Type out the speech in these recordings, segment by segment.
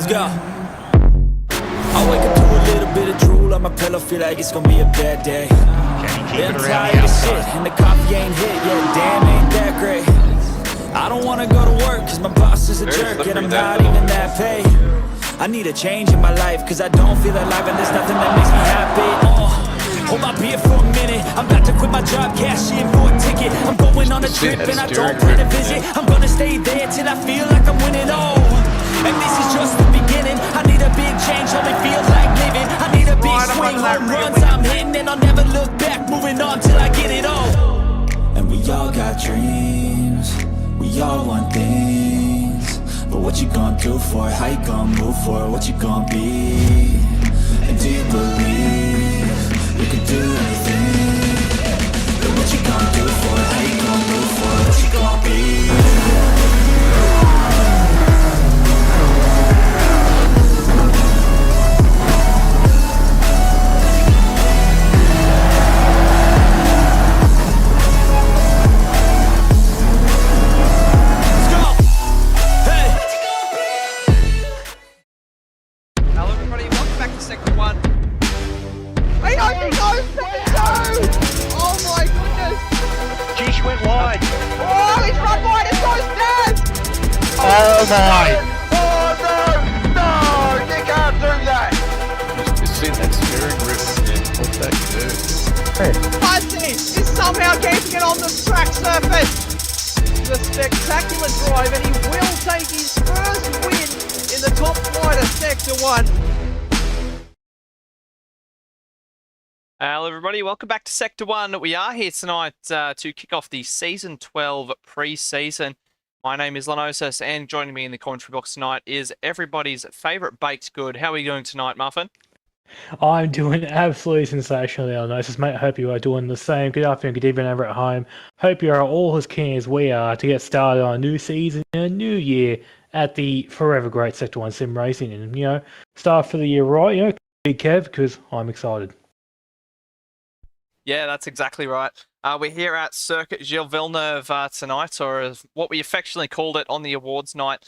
go. I wake up to a little bit of drool on my pillow, feel like it's gonna be a bad day. Yeah, I'm tired of shit, and the coffee ain't hit yet, damn, ain't that great. I don't wanna go to work, cause my boss is a jerk, and I'm not even that paid. I need a change in my life, cause I don't feel alive, and there's nothing that makes me happy. Hold my beer for a minute, I'm about to quit my job, cash in for a ticket. I'm going on a trip, and I don't plan to visit. I'm gonna stay there till I feel like I'm winning, oh. And this is just the beginning. I need a big change, only feels like living. I need a big swing, home runs I'm hitting, and I'll never look back, moving on till I get it all. And we all got dreams, we all want things, but what you gonna do for it? How you gonna move for it? What you gonna be? And do you believe you can do anything? But what you gonna do for it? How you gonna move for it? What you gonna be? Oh my! Oh no! No! You can't do that! Just see that steering wheel. What that do? Fuzzy is somehow keeping it on the track surface. It's a spectacular drive, and he will take his first win in the top flight of Sector 1. Hello everybody, welcome back to Sector 1. We are here tonight to kick off the Season 12 pre-season. My name is Lanosis, and joining me in the commentary box tonight is everybody's favourite baked good. How are you doing tonight, Muffin? I'm doing absolutely sensationally, Lanosis, mate. I hope you are doing the same. Good afternoon, good evening over at home. Hope you are all as keen as we are to get started on a new season and a new year at the forever great Sector 1 sim racing. And, start for the year right, Big Kev, because I'm excited. Yeah, that's exactly right. We're here at Circuit Gilles Villeneuve tonight, or as what we affectionately called it on the awards night,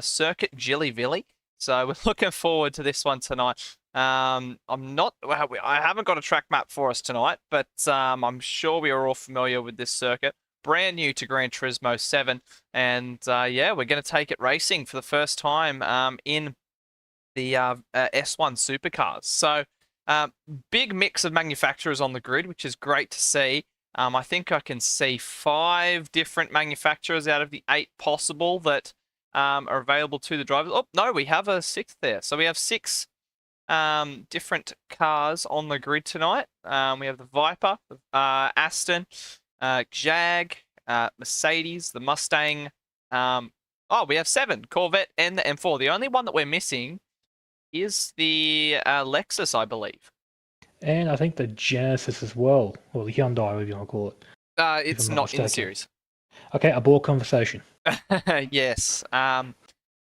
Circuit Gilly Villy. So we're looking forward to this one tonight. I haven't got a track map for us tonight, but I'm sure we are all familiar with this circuit. Brand new to Gran Turismo 7, and yeah, we're going to take it racing for the first time in the S1 supercars. So big mix of manufacturers on the grid, which is great to see. I think I can see 5 different manufacturers out of the 8 possible that are available to the drivers. Oh, no, we have a 6th there. So we have 6 different cars on the grid tonight. We have the Viper, Aston, Jag, Mercedes, the Mustang. We have 7, Corvette and the M4. The only one that we're missing is the Lexus, I believe. And I think the Genesis as well, or the Hyundai, whatever you want to call it. It's not in the series. Okay, abort conversation. Yes.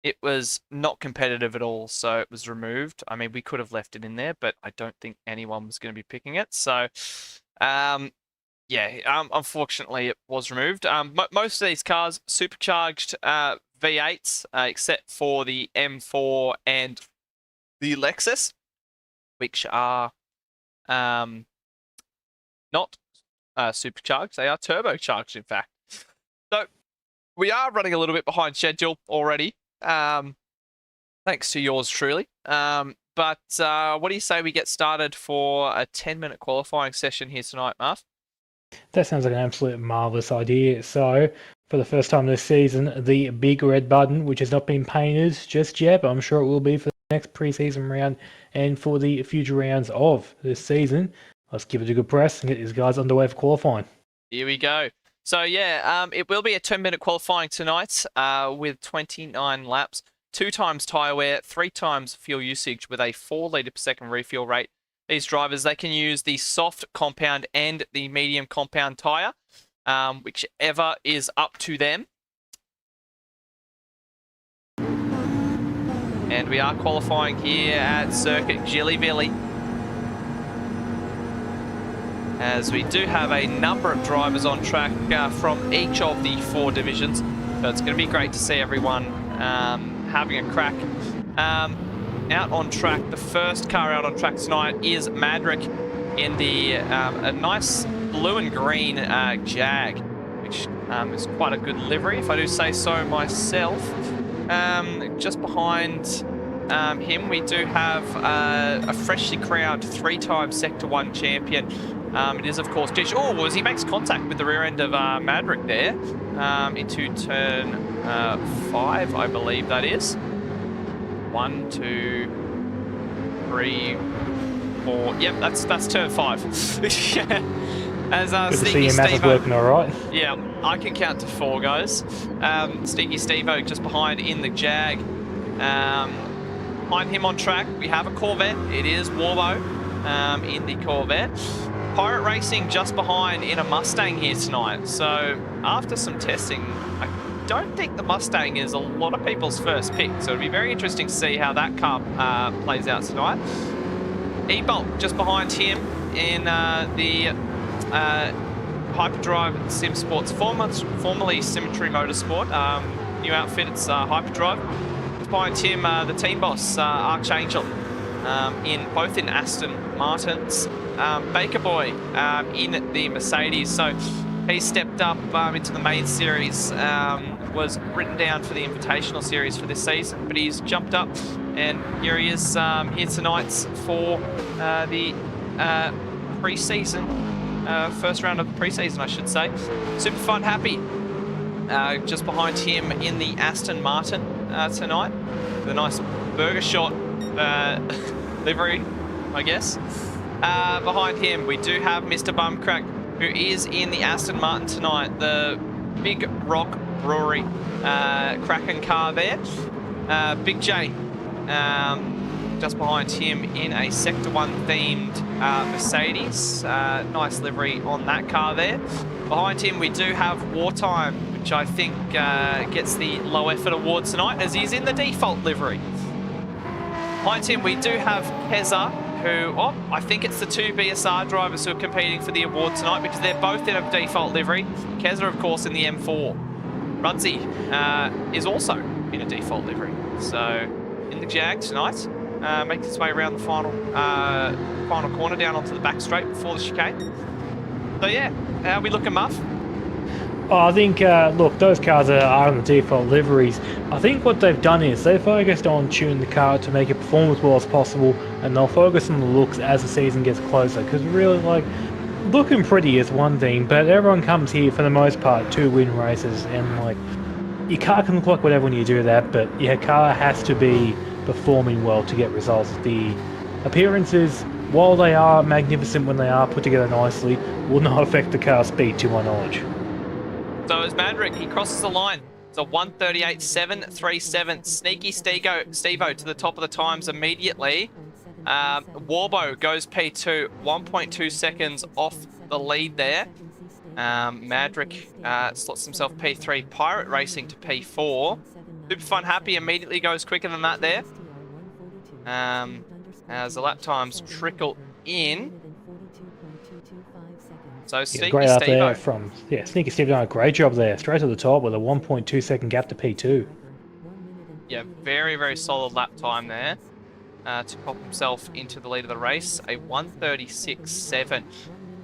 It was not competitive at all, so it was removed. I mean, we could have left it in there, but I don't think anyone was going to be picking it. So, unfortunately, it was removed. Most of these cars, supercharged V8s, except for the M4 and the Lexus, which are not supercharged. They are turbocharged, in fact. So we are running a little bit behind schedule already, thanks to yours truly. But what do you say we get started for a 10-minute qualifying session here tonight, Marv? That sounds like an absolute marvellous idea. So, for the first time this season, the big red button, which has not been painted just yet, but I'm sure it will be for the next pre-season round and for the future rounds of this season. Let's give it a good press and get these guys underway for qualifying. Here we go. So yeah, it will be a 10-minute qualifying tonight with 29 laps, 2 times tyre wear, 3 times fuel usage with a 4 litre per second refuel rate. These drivers, they can use the soft compound and the medium compound tyre, whichever is up to them. And we are qualifying here at Circuit Gilly Villy, as we do have a number of drivers on track from each of the 4 divisions. So it's going to be great to see everyone having a crack Out on track, the first car out on track tonight is Madrick in the a nice blue and green Jag, which is quite a good livery, if I do say so myself. Just behind him, we do have a freshly crowned 3-time Sector 1 champion. It is, of course, Dish. Oh, as he makes contact with the rear end of Madrick there into turn 5, I believe that is. 1, 2, 3, 4. Yep, that's turn 5. As Good to see Sneaky your math is Steve-O. working all right. Yeah, I can count to 4, guys. Sneaky Steve-O just behind in the Jag. Behind him on track, we have a Corvette. It is Warbo in the Corvette. Pirate Racing just behind in a Mustang here tonight. So after some testing, I don't think the Mustang is a lot of people's first pick. So it'll be very interesting to see how that car plays out tonight. E-Bolt just behind him in the Hyperdrive Sim Sports, formerly Symmetry Motorsport. New outfit, it's Hyperdrive. Just behind him, the team boss, Archangel, both in Aston Martins. Baker Boy in the Mercedes. So he stepped up into the main series, was written down for the Invitational Series for this season, but he's jumped up and here he is here tonight for the pre-season, first round of the pre-season, I should say. Super Fun Happy just behind him in the Aston Martin tonight. The nice burger shot livery, I guess. Behind him, we do have Mr. Bumcrack, who is in the Aston Martin tonight, the Big Rock Brewery Kraken car there. Big J, just behind him in a Sector 1 themed Mercedes. Nice livery on that car there. Behind him, we do have Wartime, which I think gets the low effort award tonight, as he's in the default livery. Behind him, we do have Keza, who, I think it's the 2 BSR drivers who are competing for the award tonight, because they're both in a default livery. Keza, of course, in the M4. Rudsey is also in a default livery. So, in the Jag tonight, makes its way around the final corner down onto the back straight before the chicane. So yeah, how are we looking, Muff? Oh, I think, look, those cars are on the default liveries. I think what they've done is they've focused on tuning the car to make it perform as well as possible, and they'll focus on the looks as the season gets closer. Because really, like, looking pretty is one thing, but everyone comes here for the most part to win races, and like, your car can look like whatever when you do that, but your car has to be performing well to get results. The appearances, while they are magnificent when they are put together nicely, will not affect the car's speed to my knowledge. So as Madrick, he crosses the line. It's a 1:38.737. Sneaky Steve-O to the top of the times immediately. Warbo goes P2, 1.2 seconds off the lead there. Madrick slots himself P3. Pirate Racing to P4. Super Fun Happy immediately goes quicker than that there. As the lap times trickle in. So Sneaky great up Steve-O. there from Sneaky Steve done a great job there, straight to the top with a 1.2 second gap to P2. Yeah, very, very solid lap time there to pop himself into the lead of the race, a 1:36.7.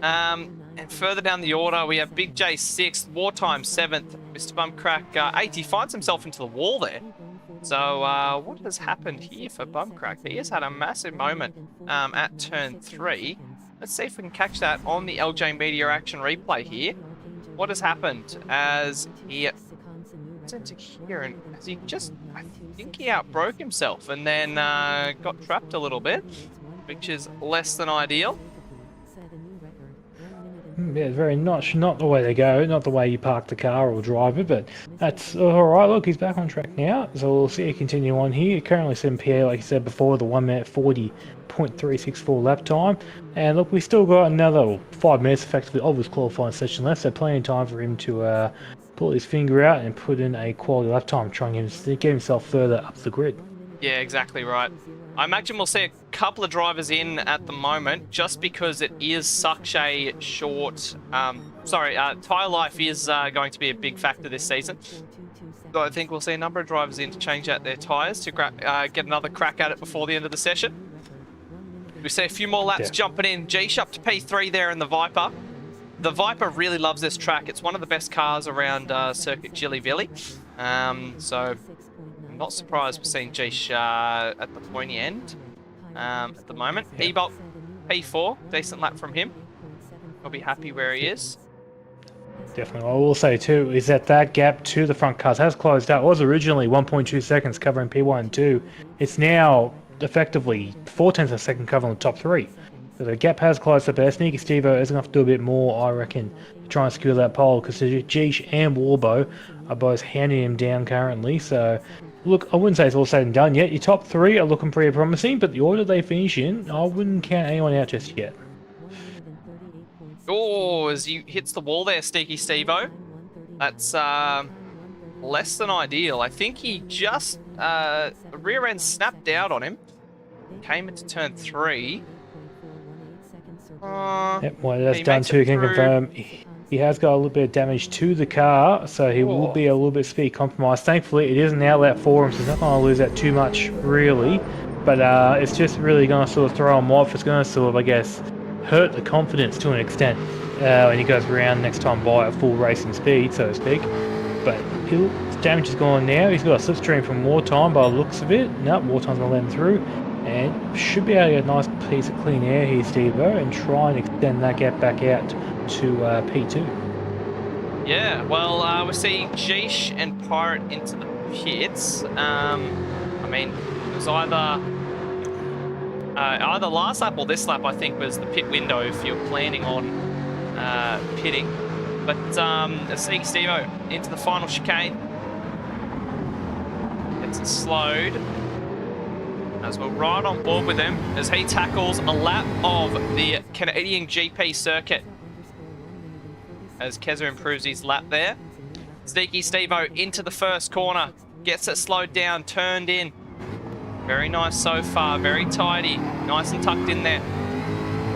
And further down the order, we have Big J 6th, Wartime 7th, Mr. Bumcrack 8th. He finds himself into the wall there. So what has happened here for Bumcrack? He has had a massive moment at turn 3. Let's see if we can catch that on the LJ Media Action replay here. What has happened as he into here, and as he just, I think he outbroke himself and then got trapped a little bit, which is less than ideal. Yeah, very not the way to go, not the way you park the car or drive it, but that's alright. Look, he's back on track now, so we'll see it continue on here. Currently 7 PA, like you said before, the 1:40.364 lap time. And look, we still got another 5 minutes effectively of this qualifying session left, so plenty of time for him to pull his finger out and put in a quality lap time, trying to get himself further up the grid. Yeah, exactly right. I imagine we'll see a couple of drivers in at the moment, just because it is such a short... tyre life is going to be a big factor this season. So I think we'll see a number of drivers in to change out their tyres to get another crack at it before the end of the session. We see a few more laps jumping in. Geesh up to P3 there in the Viper. The Viper really loves this track. It's one of the best cars around Circuit Jillyvilly. So I'm not surprised we're seeing Geesh at the pointy end at the moment. Ebolt P4, decent lap from him. I'll be happy where he is. Definitely. What I will say too is that gap to the front cars has closed out. It was originally 1.2 seconds covering P1 and 2. It's now effectively 0.4 of a second covering the top 3. So the gap has closed up there. Sneaky Stevo is going to have to do a bit more, I reckon, to try and secure that pole, because Geesh and Warbo are both handing him down currently. So, look, I wouldn't say it's all said and done yet. Your top 3 are looking pretty promising, but the order they finish in, I wouldn't count anyone out just yet. Oh, as he hits the wall there, Sneaky Stevo. That's less than ideal. I think he just the rear end snapped out on him. Came into turn 3. Yep, well, that's done too. Can confirm he has got a little bit of damage to the car, so he will be a little bit speed compromised. Thankfully, it is an outlet for him, so he's not going to lose that too much, really. But it's just really going to sort of throw him off. It's going to sort of, I guess, hurt the confidence to an extent when he goes around next time by at full racing speed, so to speak. But his damage is gone now. He's got a slipstream from Wartime by the looks of it. No, Wartime's going to let him through. And should be able to get a nice piece of clean air here, Stevo, and try and extend that gap back out to P2. Yeah, well, we're seeing Geesh and Pirate into the pits. I mean, it was either last lap or this lap, I think, was the pit window if you're planning on pitting. But Sneaky Stevo into the final chicane. Gets it slowed. As we're right on board with him as he tackles a lap of the Canadian GP circuit. As Keza improves his lap there. Sneaky Stevo into the first corner. Gets it slowed down, turned in. Very nice so far, very tidy. Nice and tucked in there.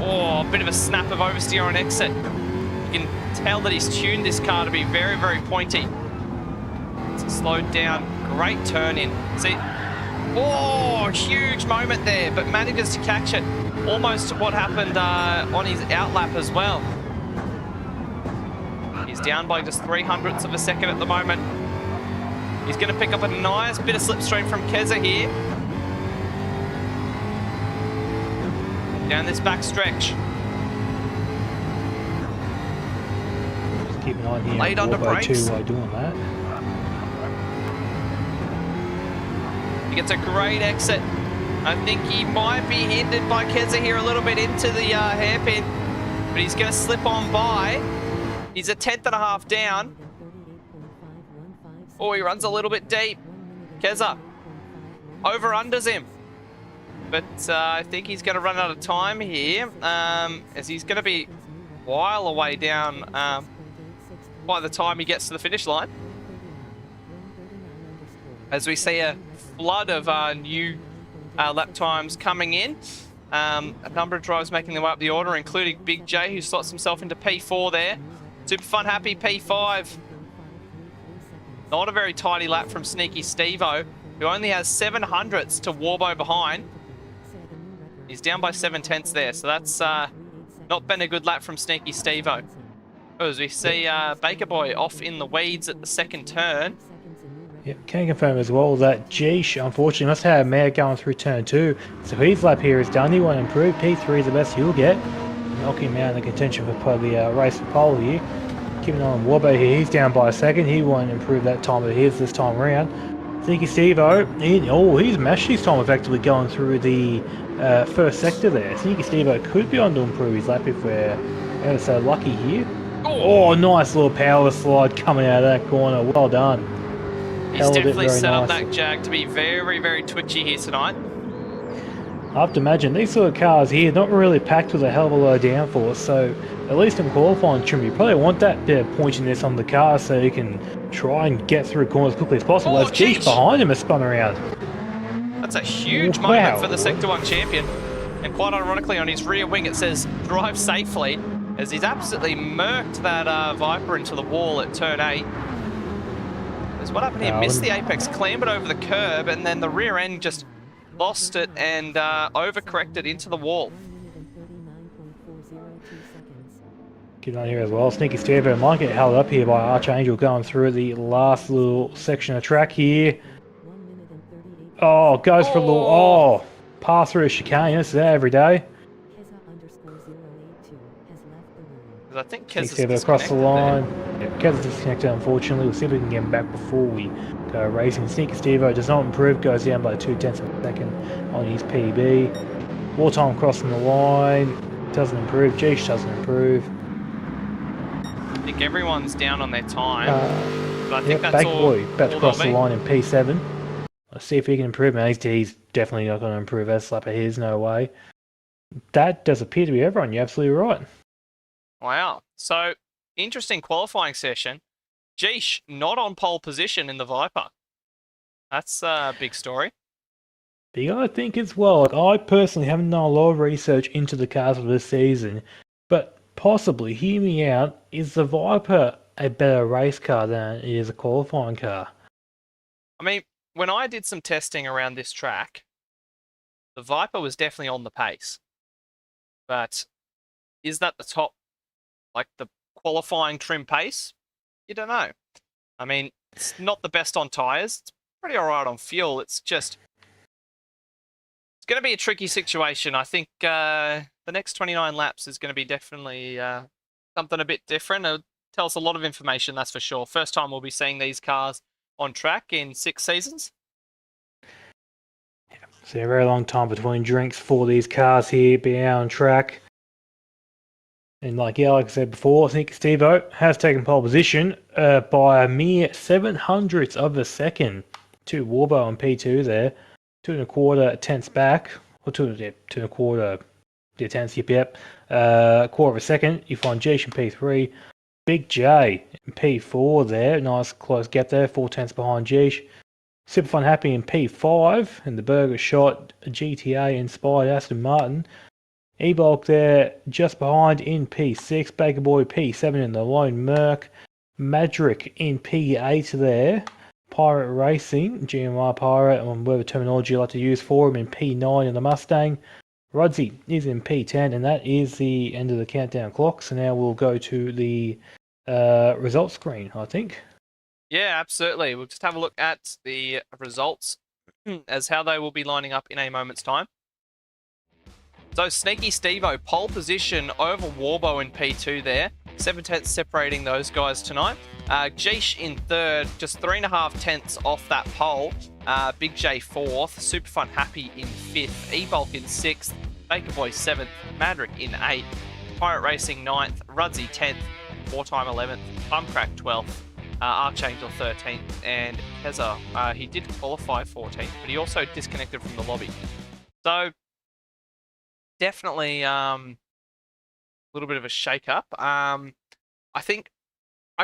Oh, a bit of a snap of oversteer on exit. You can tell that he's tuned this car to be very, very pointy. It's slowed down, great turn in. See, oh, huge moment there, but manages to catch it. Almost what happened on his outlap as well. He's down by just 0.03 of a second at the moment. He's going to pick up a nice bit of slipstream from Keza here. Down this back stretch. Just keep an eye here. Laid under brakes. While doing that. He gets a great exit. I think he might be hindered by Keza here a little bit into the hairpin, but he's going to slip on by. He's a 10.5 down. Oh, he runs a little bit deep. Keza over-unders him. But I think he's going to run out of time here, as he's going to be a while away down by the time he gets to the finish line. As we see a flood of new lap times coming in. A number of drivers making their way up the order, including Big J, who slots himself into P4 there. Super Fun Happy P5. Not a very tidy lap from Sneaky Stevo, who only has 700ths to Warbo behind. He's down by 7/10 there, so that's not been a good lap from Sneaky Stevo. As we see Baker Boy off in the weeds at the second turn. Yep, can confirm as well that Geesh unfortunately must have a mare going through turn 2. So his lap here is done. He won't improve. P3 is the best he'll get. Knock him out in the contention for probably the race for pole here. Keeping an eye on Warbo here. He's down by a second. He won't improve that time of his this time around. Sneaky Stevo, he's mashed his time effectively going through the first sector there. Sneaky Stevo could be on to improve his lap if we're ever so lucky here. Oh, nice little power slide coming out of that corner. Well done. He's definitely set up that Jag to be very, very twitchy here tonight. I have to imagine these sort of cars here not really packed with a hell of a lot of downforce, so at least in qualifying trim you probably want that bit of pointiness on the car so you can try and get through corners as quickly as possible. As Geesh behind him has spun around. That's a huge moment for the Sector 1 champion. And quite ironically on his rear wing it says drive safely, as he's absolutely murked that Viper into the wall at turn 8. As What happened here? Missed the apex, clambered over the curb, and then the rear end just lost it and overcorrected into the wall. Keep on here as well. Sneaky Stevo might get held up here by Archangel going through the last little section of track here. Oh, goes for a little... Oh, pass through a chicane. This is every day. I think Sneaky Kez is Stevo across the line. there. Yeah, Kez is disconnected, unfortunately. We'll see if we can get him back before we go racing. Sneaky Stevo does not improve. Goes down by 0.2 of a second on his PB. Wartime crossing the line. Doesn't improve. Jeesh doesn't improve. I think everyone's down on their time. But I think Yep, that's Baker all. Boy about to all cross they'll the be. line in P7. Let's see if he can improve. Man, he's definitely not going to improve as slap of his, no way. That does appear to be everyone. You're absolutely right. Wow. So, interesting qualifying session. Jeesh, not on pole position in the Viper. That's a big story. Big, I think as well. Like, I personally haven't done a lot of research into the cars for this season, but possibly, hear me out, is the Viper a better race car than it is a qualifying car? I mean, when I did some testing around this track, the Viper was definitely on the pace. But is that the top, like the qualifying trim pace? You don't know. I mean, it's not the best on tyres. It's pretty alright on fuel. It's just... It's going to be a tricky situation. I think the next 29 laps is going to be definitely something a bit different. It'll tell us a lot of information, that's for sure. First time we'll be seeing these cars on track in 6 seasons. So a very long time between drinks for these cars here being out on track. And like I said before, I think Stevo has taken pole position by a mere 700ths of a second to Warbo on P2 there. 2 1/4 tenths back, or 2 1/4 tenths, yep. Quarter of a second, you find Jeesh in P3. Big J in P4 there, nice close gap there, 4 tenths behind Jeesh. Super Fun Happy in P5, and the Burger Shot GTA inspired Aston Martin. E-Bulk there just behind in P6, Baker Boy P7 in the lone Merc, Madrick in P8 there, Pirate Racing, GMR Pirate, on whatever terminology you like to use for him, in P9 in the Mustang. Rudsey is in P10, and that is the end of the countdown clock. So now we'll go to the results screen, I think. Yeah, absolutely. We'll just have a look at the results as how they will be lining up in a moment's time. So Sneaky Stevo, pole position over Warbo in P2 there. 7 tenths separating those guys tonight. Jeesh in third, just 3.5 tenths off that pole. Big J fourth, Super Fun Happy in fifth, E-Bulk in sixth, Baker Boy seventh, Madrick in eighth, Pirate Racing ninth, Rudsey 10th, Wartime 11th, Bumcrack 12th, Archangel 13th, and Keza, he did qualify 14th, but he also disconnected from the lobby. So, definitely a little bit of a shake-up. I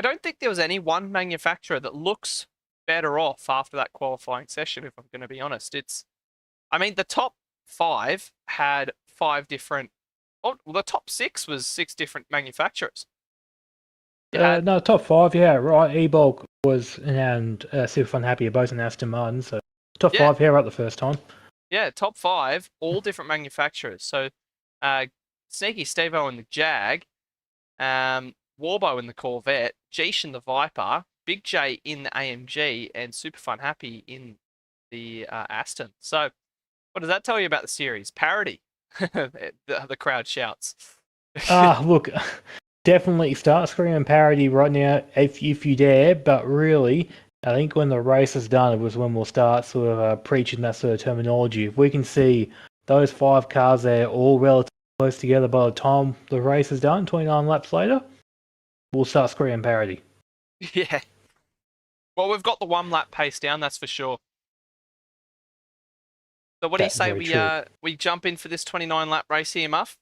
don't think there was any one manufacturer that looks better off after that qualifying session, if I'm going to be honest. I mean, the top 5 had 5 different... Oh, well, the top 6 was 6 different manufacturers. No, top 5, yeah, right. E-Bulk was and Super Fun Happy are both in Aston Martin, so top 5 here right the first time. Yeah, top 5, all different manufacturers. So, Sneaky Stevo in the Jag, Warbo in the Corvette, Jeesh in the Viper, Big J in the AMG, and Super Fun Happy in the Aston. So, what does that tell you about the series? Parity. the crowd shouts. Look, definitely start screaming parody right now if you dare, but really, I think when the race is done, it was when we'll start sort of preaching that sort of terminology. If we can see those 5 cars there all relatively close together by the time the race is done, 29 laps later, we'll start screaming parody. Yeah. Well, we've got the 1 lap pace down, that's for sure. So what do you say we jump in for this 29 lap race here, Muff?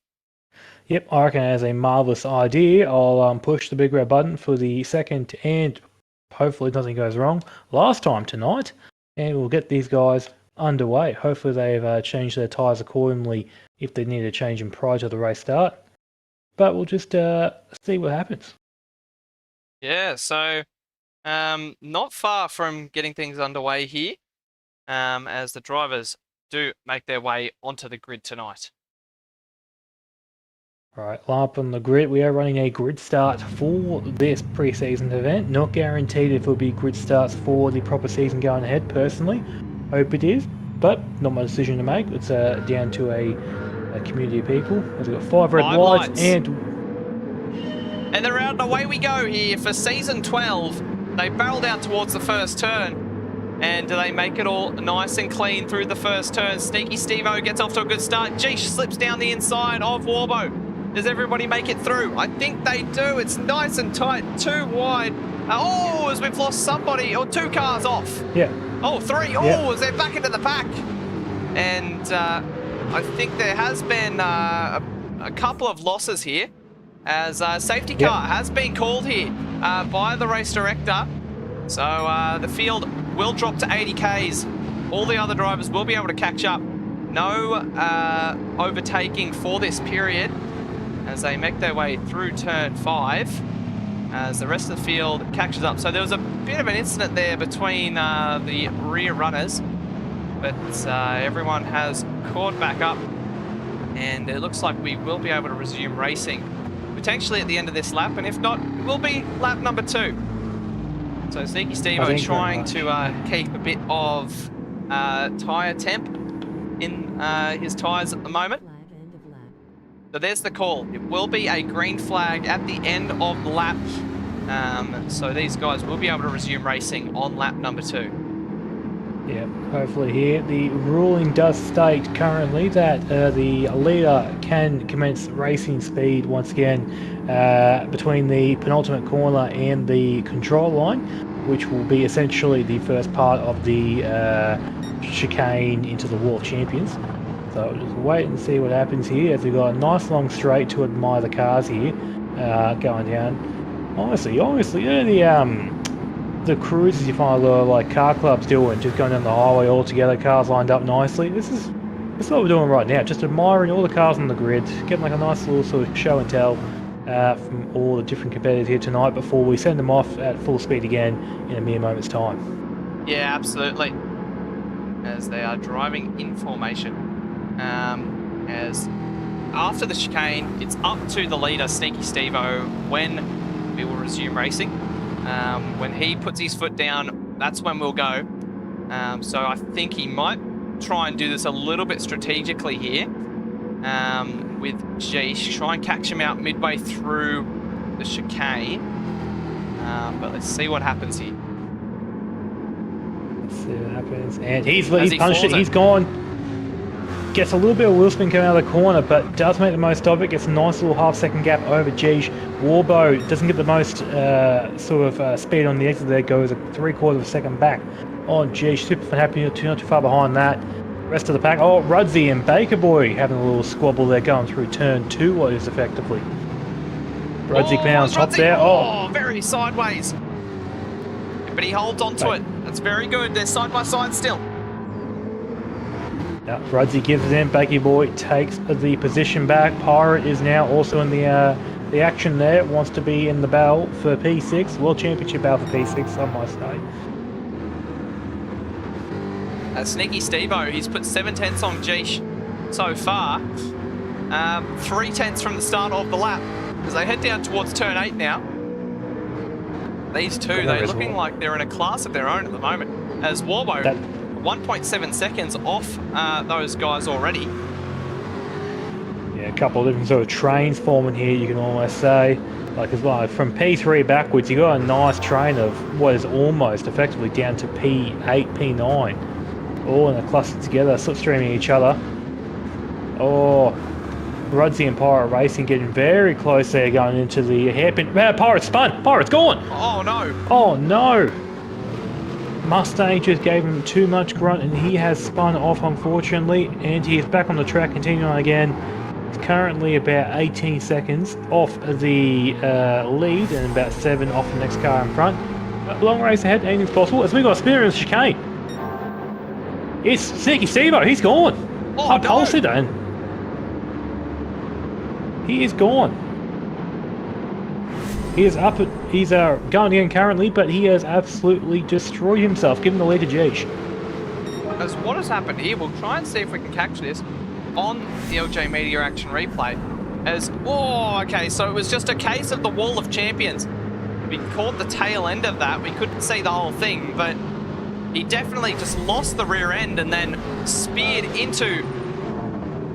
Yep, I reckon as a marvellous idea. I'll push the big red button for the second and hopefully nothing goes wrong last time tonight, and we'll get these guys underway. Hopefully they've changed their tyres accordingly if they need to change them prior to the race start. But we'll just see what happens. Yeah, so Not far from getting things underway here, as the drivers do make their way onto the grid tonight. Right, line up on the grid. We are running a grid start for this pre-season event. Not guaranteed if it'll be grid starts for the proper season going ahead, personally. Hope it is, but not my decision to make. It's down to a community of people. We've got 5 red lights and they're out and away we go here for season 12. They barrel down towards the first turn. And do they make it all nice and clean through the first turn? Sneaky Steve-O gets off to a good start. Geesh slips down the inside of Warbo. Does everybody make it through? I think they do. It's nice and tight, 2 wide. Oh, as we've lost somebody, or 2 cars off. Yeah. Oh, 3. Oh, Yeah. as they're back into the pack. And I think there has been a couple of losses here, as safety car has been called here by the race director. So the field will drop to 80 Ks. All the other drivers will be able to catch up. No overtaking for this period as they make their way through turn 5 as the rest of the field catches up. So there was a bit of an incident there between the rear runners, but everyone has caught back up and it looks like we will be able to resume racing potentially at the end of this lap, and if not, it will be lap number 2. So Sneaky Steve-O trying to keep a bit of tyre temp in his tyres at the moment. So there's the call. It will be a green flag at the end of the lap. So these guys will be able to resume racing on lap number 2. Yeah, hopefully here. The ruling does state currently that the leader can commence racing speed once again between the penultimate corner and the control line, which will be essentially the first part of the chicane into the World Champions. So we'll just wait and see what happens here, as we've got a nice long straight to admire the cars here going down. Honestly, the cruises you find a lot of like car clubs doing, just going down the highway all together, cars lined up nicely. This is what we're doing right now, just admiring all the cars on the grid, getting like a nice little sort of show and tell from all the different competitors here tonight before we send them off at full speed again in a mere moment's time. Yeah, absolutely. As they are driving in formation. As after the chicane, it's up to the leader, Sneaky Steve-O, when we will resume racing. When he puts his foot down, that's when we'll go. So I think he might try and do this a little bit strategically here with Geesh, try and catch him out midway through the chicane. But let's see what happens here. Let's see what happens. And he's punched it, he's gone. Gets a little bit of wheel spin coming out of the corner, but does make the most of it. Gets a nice little half-second gap over Geesh. Warbo doesn't get the most speed on the exit there, goes a 3/4 second back on Geesh. Super happy, not too far behind that. Rest of the pack, oh, Rudsey and Baker Boy having a little squabble there going through turn 2, what is effectively. Rudsey down top there. Oh, very sideways. But he holds on to it. That's very good. They're side by side still. Yeah, Rudsey gives it in. Bakey Boy takes the position back. Pirate is now also in the action there. Wants to be in the battle for P6. World Championship battle for P6, some might say. Sneaky Steve-O, he's put 7/10 on Geesh so far. 3/10 from the start of the lap. As they head down towards turn 8 now. These two, they're looking like they're in a class of their own at the moment. As Warbo, 1.7 seconds off those guys already. Yeah, a couple of different sort of trains forming here, you can almost say. Like as well, from P3 backwards, you got a nice train of what is almost effectively down to P8, P9. All in a cluster together, slipstreaming each other. Oh, Rudsey and Pirate Racing getting very close there going into the hairpin. Pirate spun! Pirate's gone! Oh no! Oh no! Mustang just gave him too much grunt and he has spun off, unfortunately, and he is back on the track, continuing on again. He's currently about 18 seconds off the lead and about 7 off the next car in front. But long race ahead, anything's possible as we got a spinner in the chicane. It's Sneaky Steve-O, he's gone! Oh, pulsed it in. He is gone. He is up. He's going in currently, but he has absolutely destroyed himself, giving the lead to Jeesh. As what has happened here, we'll try and see if we can catch this on the LJ Media Action Replay. Okay, so it was just a case of the Wall of Champions. We caught the tail end of that. We couldn't see the whole thing, but he definitely just lost the rear end and then speared into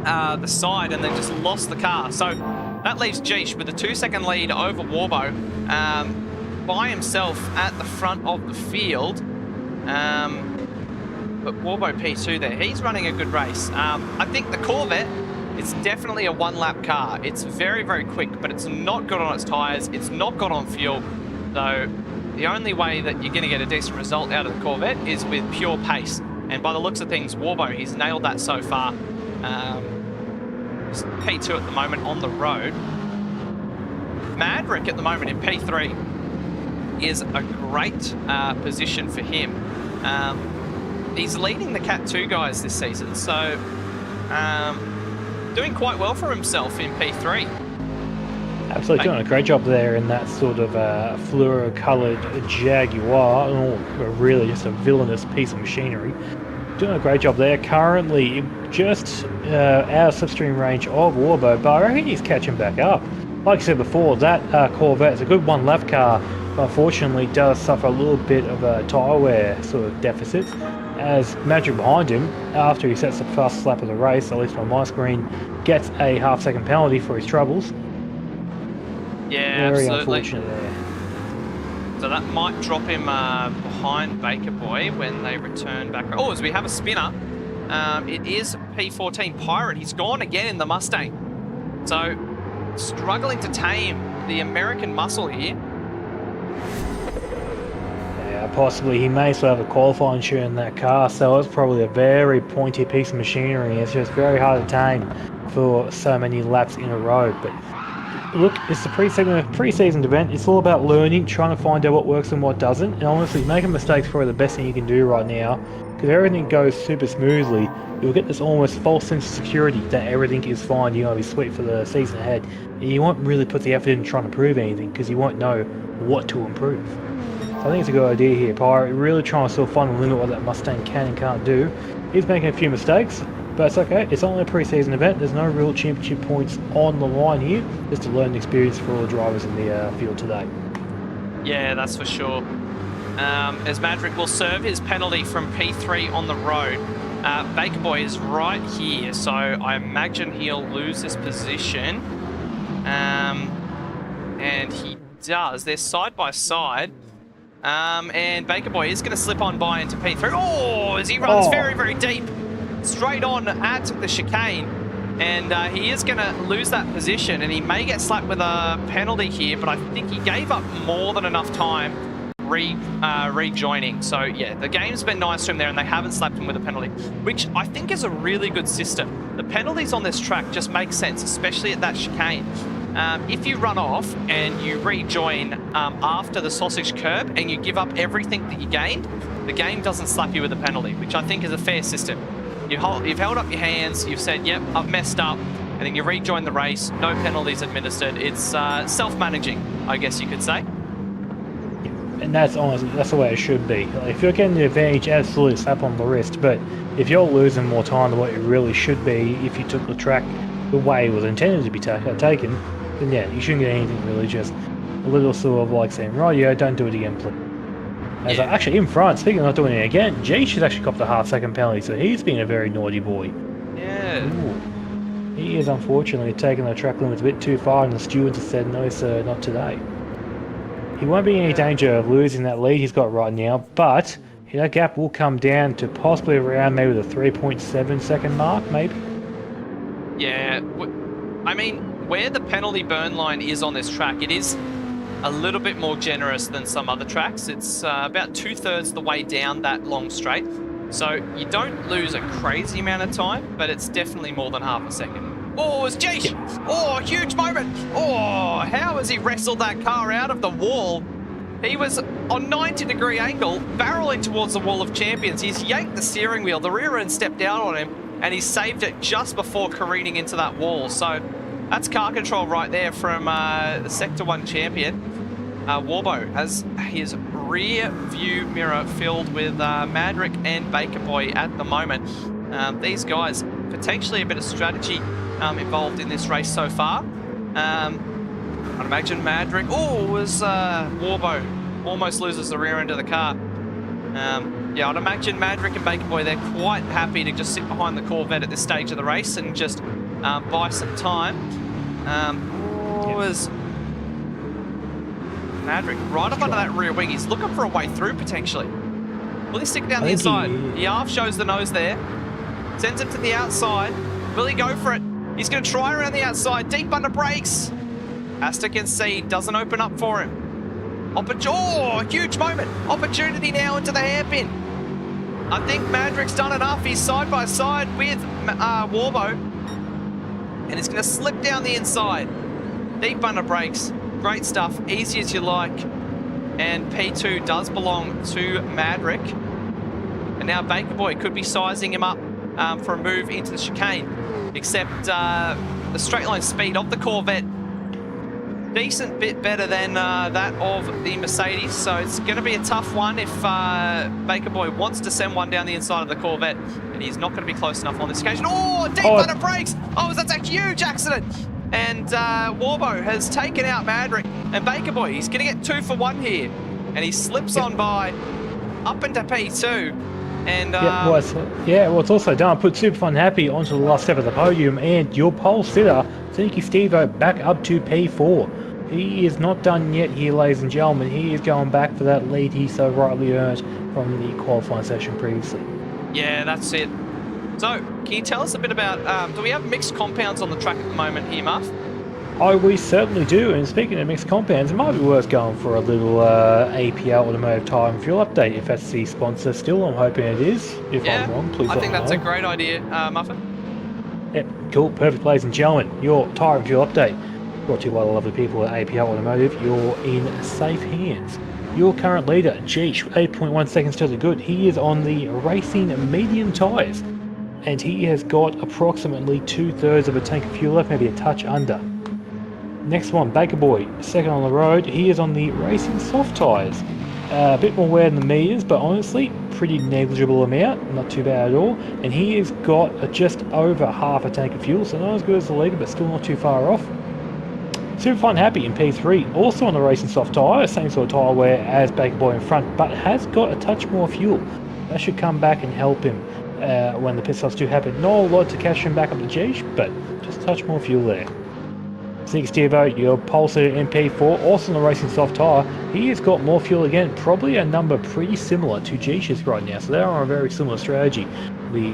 the side and then just lost the car. So that leaves Jeesh with a 2-second lead over Warbo by himself at the front of the field. But Warbo P2 there, he's running a good race. I think the Corvette is definitely a one-lap car. It's very, very quick, but it's not good on its tyres. It's not good on fuel. So the only way that you're going to get a decent result out of the Corvette is with pure pace. And by the looks of things, Warbo, he's nailed that so far. P2 at the moment on the road. Maverick at the moment in P3 is a great position for him. He's leading the Cat 2 guys this season, so doing quite well for himself in P3. Absolutely doing a great job there in that sort of fluoro-coloured Jaguar, or really just a villainous piece of machinery. Doing a great job there. Currently just out of slipstream range of Warbo, but I reckon he's catching back up. Like I said before, that Corvette is a good one-lap car, but unfortunately does suffer a little bit of a tyre wear sort of deficit, as Magic behind him, after he sets the fastest lap of the race, at least on my screen, gets a half-second penalty for his troubles. Yeah, Very absolutely. unfortunate there. So that might drop him behind Baker Boy when they return back. Oh, as we have a spinner, it is P14 Pirate. He's gone again in the Mustang. So struggling to tame the American muscle here. Yeah, possibly he may still have a qualifying shoe in that car, so it's probably a very pointy piece of machinery. It's just very hard to tame for so many laps in a row. But look, it's the pre-season event. It's all about learning, trying to find out what works and what doesn't. And honestly, making mistakes is probably the best thing you can do right now. Because if everything goes super smoothly, you'll get this almost false sense of security that everything is fine, you're going to be sweet for the season ahead. And you won't really put the effort in trying to prove anything, because you won't know what to improve. So I think it's a good idea here. Pirate really trying to still find the limit what that Mustang can and can't do. He's making a few mistakes, but it's okay. It's only a pre-season event. There's no real championship points on the line here. Just a learning experience for all the drivers in the field today. Yeah, that's for sure. As Madrick will serve his penalty from P3 on the road. Baker Boy is right here, so I imagine he'll lose his position. And he does. They're side by side. And Baker Boy is going to slip on by into P3. Oh, as he runs very, very deep. Straight on at the chicane. And he is going to lose that position, and he may get slapped with a penalty here, but I think he gave up more than enough time rejoining. So yeah, the game's been nice to him there, and they haven't slapped him with a penalty, which I think is a really good system. The penalties on this track just make sense, especially at that chicane. If you run off and you rejoin after the sausage curb and you give up everything that you gained, the game doesn't slap you with a penalty, which I think is a fair system. You've held up your hands, you've said, yep, I've messed up, and then you rejoin the race, no penalties administered. It's self-managing, I guess you could say. And that's honestly, that's the way it should be. Like, if you're getting the advantage, absolutely slap on the wrist, but if you're losing more time than what it really should be, if you took the track the way it was intended to be taken, then yeah, you shouldn't get anything really, just a little sort of like saying, right, yeah, don't do it again, please. As actually in front, speaking of not doing it again, Jeesh has actually copped a half-second penalty, so he's been a very naughty boy. Yeah. Ooh. He is unfortunately taking the track limits a bit too far, and the stewards have said, no sir, not today. He won't be in any danger of losing that lead he's got right now, but that gap will come down to possibly around maybe the 3.7 second mark, maybe? Yeah, I mean, where the penalty burn line is on this track, it is a little bit more generous than some other tracks. It's about 2/3 the way down that long straight. So you don't lose a crazy amount of time, but it's definitely more than half a second. Oh, it's Jeesh! Oh, huge moment! Oh, how has he wrestled that car out of the wall? He was on 90-degree angle, barreling towards the Wall of Champions. He's yanked the steering wheel, the rear end stepped down on him, and he saved it just before careening into that wall. So that's car control right there from the Sector 1 champion. Warbo has his rear view mirror filled with Madrick and Baker Boy at the moment. These guys, potentially a bit of strategy involved in this race so far. I'd imagine Madrick, was Warbo, almost loses the rear end of the car. Yeah, I'd imagine Madrick and Baker Boy, they're quite happy to just sit behind the Corvette at this stage of the race and just buy some time. Was Madrick right up under that rear wing? He's looking for a way through potentially. Will he stick down the inside? He half shows the nose there. Sends him to the outside. Will he go for it? He's going to try around the outside. Deep under brakes. Aston can see. Doesn't open up for him. Huge moment. Opportunity now into the hairpin. I think Madrick's done enough. He's side by side with Warbo. And he's going to slip down the inside. Deep under brakes. Great stuff. Easy as you like. And P2 does belong to Madrick. And now Baker Boy could be sizing him up for a move into the chicane. Except the straight line speed of the Corvette, decent bit better than that of the Mercedes. So it's going to be a tough one if Baker Boy wants to send one down the inside of the Corvette. And he's not going to be close enough on this occasion. Deep under brakes. That's a huge accident. And Warbo has taken out Madrick. And Baker Boy, he's going to get 2 for 1 here. And he slips on by up into P2. And it's also done. Put Superfun Happy onto the last step of the podium, and your pole sitter, Sneaky Steve-O, back up to P4. He is not done yet here, ladies and gentlemen. He is going back for that lead he so rightly earned from the qualifying session previously. Yeah, that's it. So, can you tell us a bit about, do we have mixed compounds on the track at the moment here, Muff? We certainly do, and speaking of mixed compounds, it might be worth going for a little APL Automotive Tyre and Fuel update if that's the sponsor still. I'm hoping it is. If I'm wrong, please let me know. I think that's a great idea, Muffin. Yep, cool, perfect, ladies and gentlemen. Your Tyre and Fuel update brought to you by the lovely people at APL Automotive. You're in safe hands. Your current leader, Jeesh, 8.1 seconds to the good. He is on the racing medium tyres, and he has got approximately 2/3 of a tank of fuel left, maybe a touch under. Next one, Baker Boy, second on the road. He is on the racing soft tyres. A bit more wear than the mediums, but honestly, pretty negligible amount, not too bad at all. And he has got just over half a tank of fuel, so not as good as the leader, but still not too far off. Superfun Happy in P3, also on the racing soft tyre, same sort of tyre wear as Baker Boy in front, but has got a touch more fuel. That should come back and help him when the pit stops do happen. Not a lot to catch him back up the Jeesh, but just a touch more fuel there. Sneaky Steve-O, your pole sitter in P4, also on the racing soft tyre. He has got more fuel again, probably a number pretty similar to Jeesh's right now, so they're on a very similar strategy. The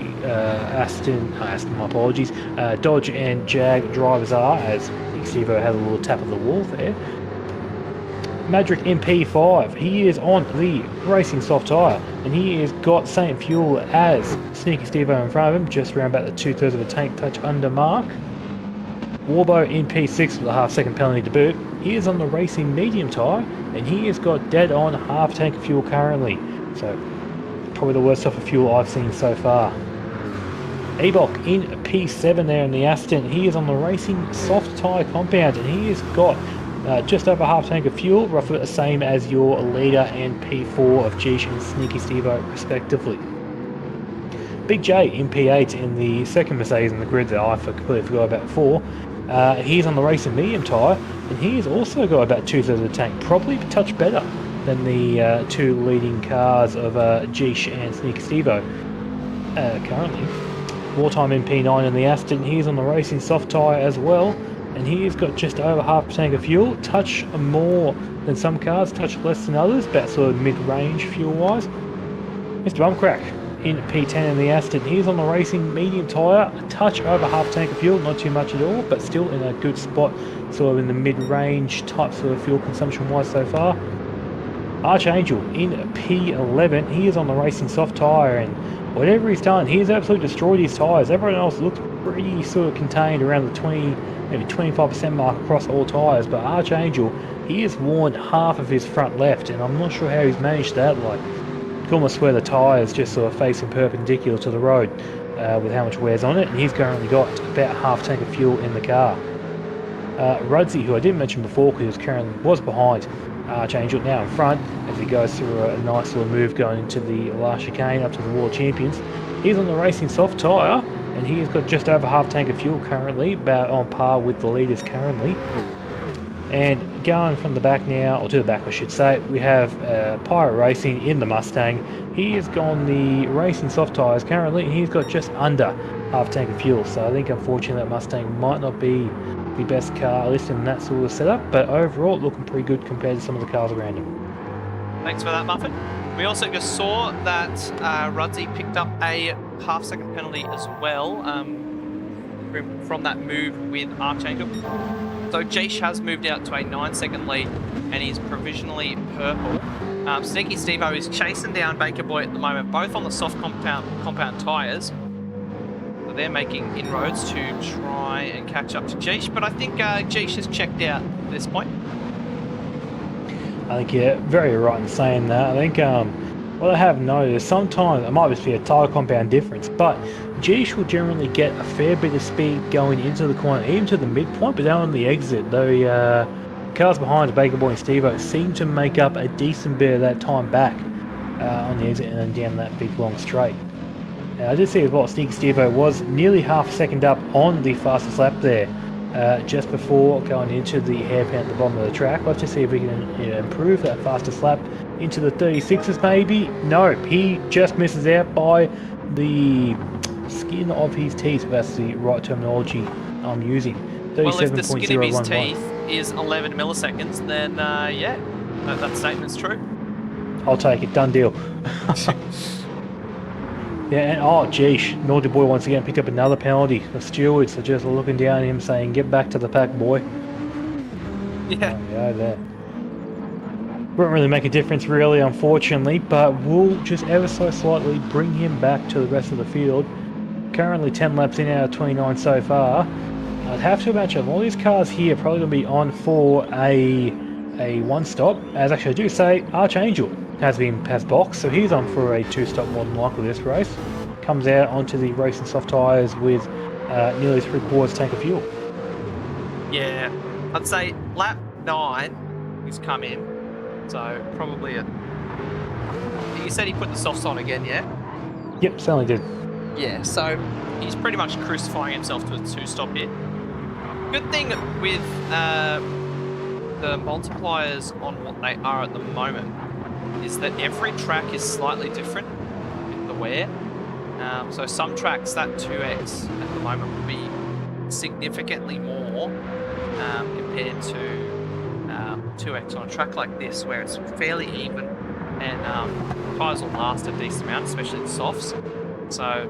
Dodge and Jag drivers are, as Sneaky Steve-O had a little tap of the wall there. Madrick in P5, he is on the racing soft tyre, and he has got same fuel as Sneaky Steve-O in front of him, just around about the 2/3 of a tank, touch under mark. Warbo in P6 with a half-second penalty to boot. He is on the racing medium tyre, and he has got dead on half tank of fuel currently. So, probably the worst off of fuel I've seen so far. Ebok in P7 there in the Aston. He is on the racing soft tyre compound, and he has got just over half tank of fuel, roughly the same as your leader and P4 of Jeesh and Sneaky Steve-O respectively. Big J in P8 in the second Mercedes in the grid that I completely forgot about before. He's on the racing medium tyre, and he has also got about 2/3 of the tank, probably a touch better than the two leading cars of Jeesh and Sneaky Steve-O currently. Wartime in P9 in the Aston, he's on the racing soft tyre as well, and he has got just over half a tank of fuel, touch more than some cars, touch less than others, about sort of mid-range fuel-wise. Mr. Bumcrack in P10 in the Aston, he's on the racing medium tyre, a touch over half tank of fuel, not too much at all, but still in a good spot, sort of in the mid-range type sort of fuel consumption-wise so far. Archangel in P11, he is on the racing soft tyre, and whatever he's done, he's absolutely destroyed his tyres. Everyone else looks pretty sort of contained around the 20, maybe 25% mark across all tyres, but Archangel, he has worn half of his front left, and I'm not sure how he's managed that. Like, you can almost swear the tyres just sort of facing perpendicular to the road with how much wear's on it, and he's currently got about half tank of fuel in the car. Rudsey, who I didn't mention before because he was behind, Archangel now in front as he goes through a nice little move going into the last chicane up to the World Champions. He's on the Racing soft tyre and he's got just over half tank of fuel currently, about on par with the leaders currently. And going from the back now, or to the back I should say, we have Pyro Racing in the Mustang. He has gone the Racing soft tyres currently and he's got just under half tank of fuel. So I think unfortunately that Mustang might not be the best car, at least in that sort of setup, but overall looking pretty good compared to some of the cars around him. Thanks for that, Muffin. We also just saw that Rudzi picked up a half-second penalty as well from that move with Archangel. So Jaish has moved out to a 9-second lead and he's provisionally purple. Sneaky Stevo is chasing down Baker Boy at the moment, both on the soft compound tyres. So they're making inroads to try and catch up to Jaish, but I think Jaish has checked out at this point. I think you're very right in saying that. I think what I have noticed, sometimes it might just be a tyre compound difference, but Jaish will generally get a fair bit of speed going into the corner, even to the midpoint, but down on the exit, the cars behind Baker Boy and Stevo seem to make up a decent bit of that time back on the exit and then down that big long straight. I did see as well, Sneaky Stevo was nearly half a second up on the fastest lap there, just before going into the hairpin at the bottom of the track. Let's just see if we can improve that fastest lap into the 36s maybe. No, he just misses out by the skin of his teeth, if that's the right terminology I'm using. Well, if the skin of his teeth is 11 milliseconds, then yeah, that statement's true. I'll take it, done deal. Yeah, and oh geesh, Naughty Boy once again picked up another penalty. The stewards are just looking down at him saying, get back to the pack, boy. Yeah. Yeah, there. Won't really make a difference really, unfortunately, but will just ever so slightly bring him back to the rest of the field. Currently 10 laps in out of 29 so far. I'd have to imagine all these cars here are probably going to be on for a one stop, as actually I do say Archangel has boxed, so he's on for a 2-stop more than likely this race. Comes out onto the Racing soft tyres with nearly 3/4 tank of fuel. Yeah, I'd say lap 9 he's come in, so probably you said he put the softs on again, yeah? Yep, certainly did. Yeah, so he's pretty much crucifying himself to a 2-stop hit. Good thing with the multipliers on what they are at the moment is that every track is slightly different with the wear. So some tracks, that 2x at the moment will be significantly more compared to 2x on a track like this where it's fairly even and tyres will last a decent amount, especially the softs. So,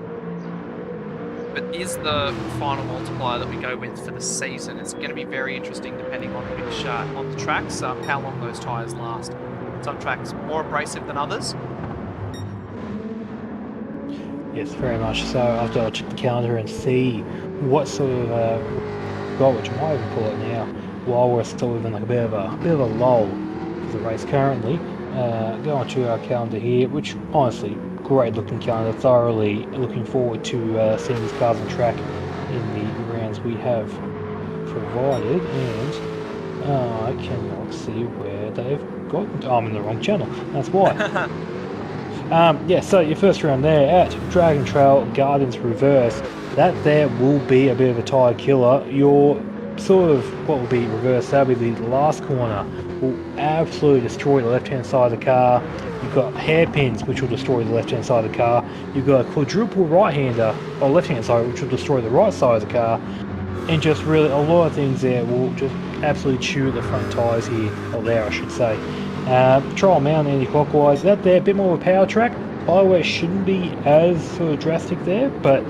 but is the final multiplier that we go with for the season? It's going to be very interesting depending on which on the tracks, how long those tyres last. Some tracks more abrasive than others. Yes, very much so. I'll check the calendar and see what sort of goal, which I might even pull it now, while we're still within like a bit of a lull for the race currently. Go on to our calendar here, which honestly, great looking calendar. Thoroughly looking forward to seeing these cars on track in the rounds we have provided, and I cannot see where they've got. Oh, I'm in the wrong channel. That's why. Yeah, so your first round there at Dragon Trail Gardens Reverse. That there will be a bit of a tyre killer. Your sort of what will be reverse, that'll be the last corner, will absolutely destroy the left hand side of the car. You've got hairpins which will destroy the left hand side of the car. You've got a quadruple right hander on the left hand side which will destroy the right side of the car. And just really a lot of things there will just absolutely chew the front tyres here, or there I should say. Trial Mountain anti-clockwise, that there, a bit more of a power track. Highway shouldn't be as sort of drastic there, but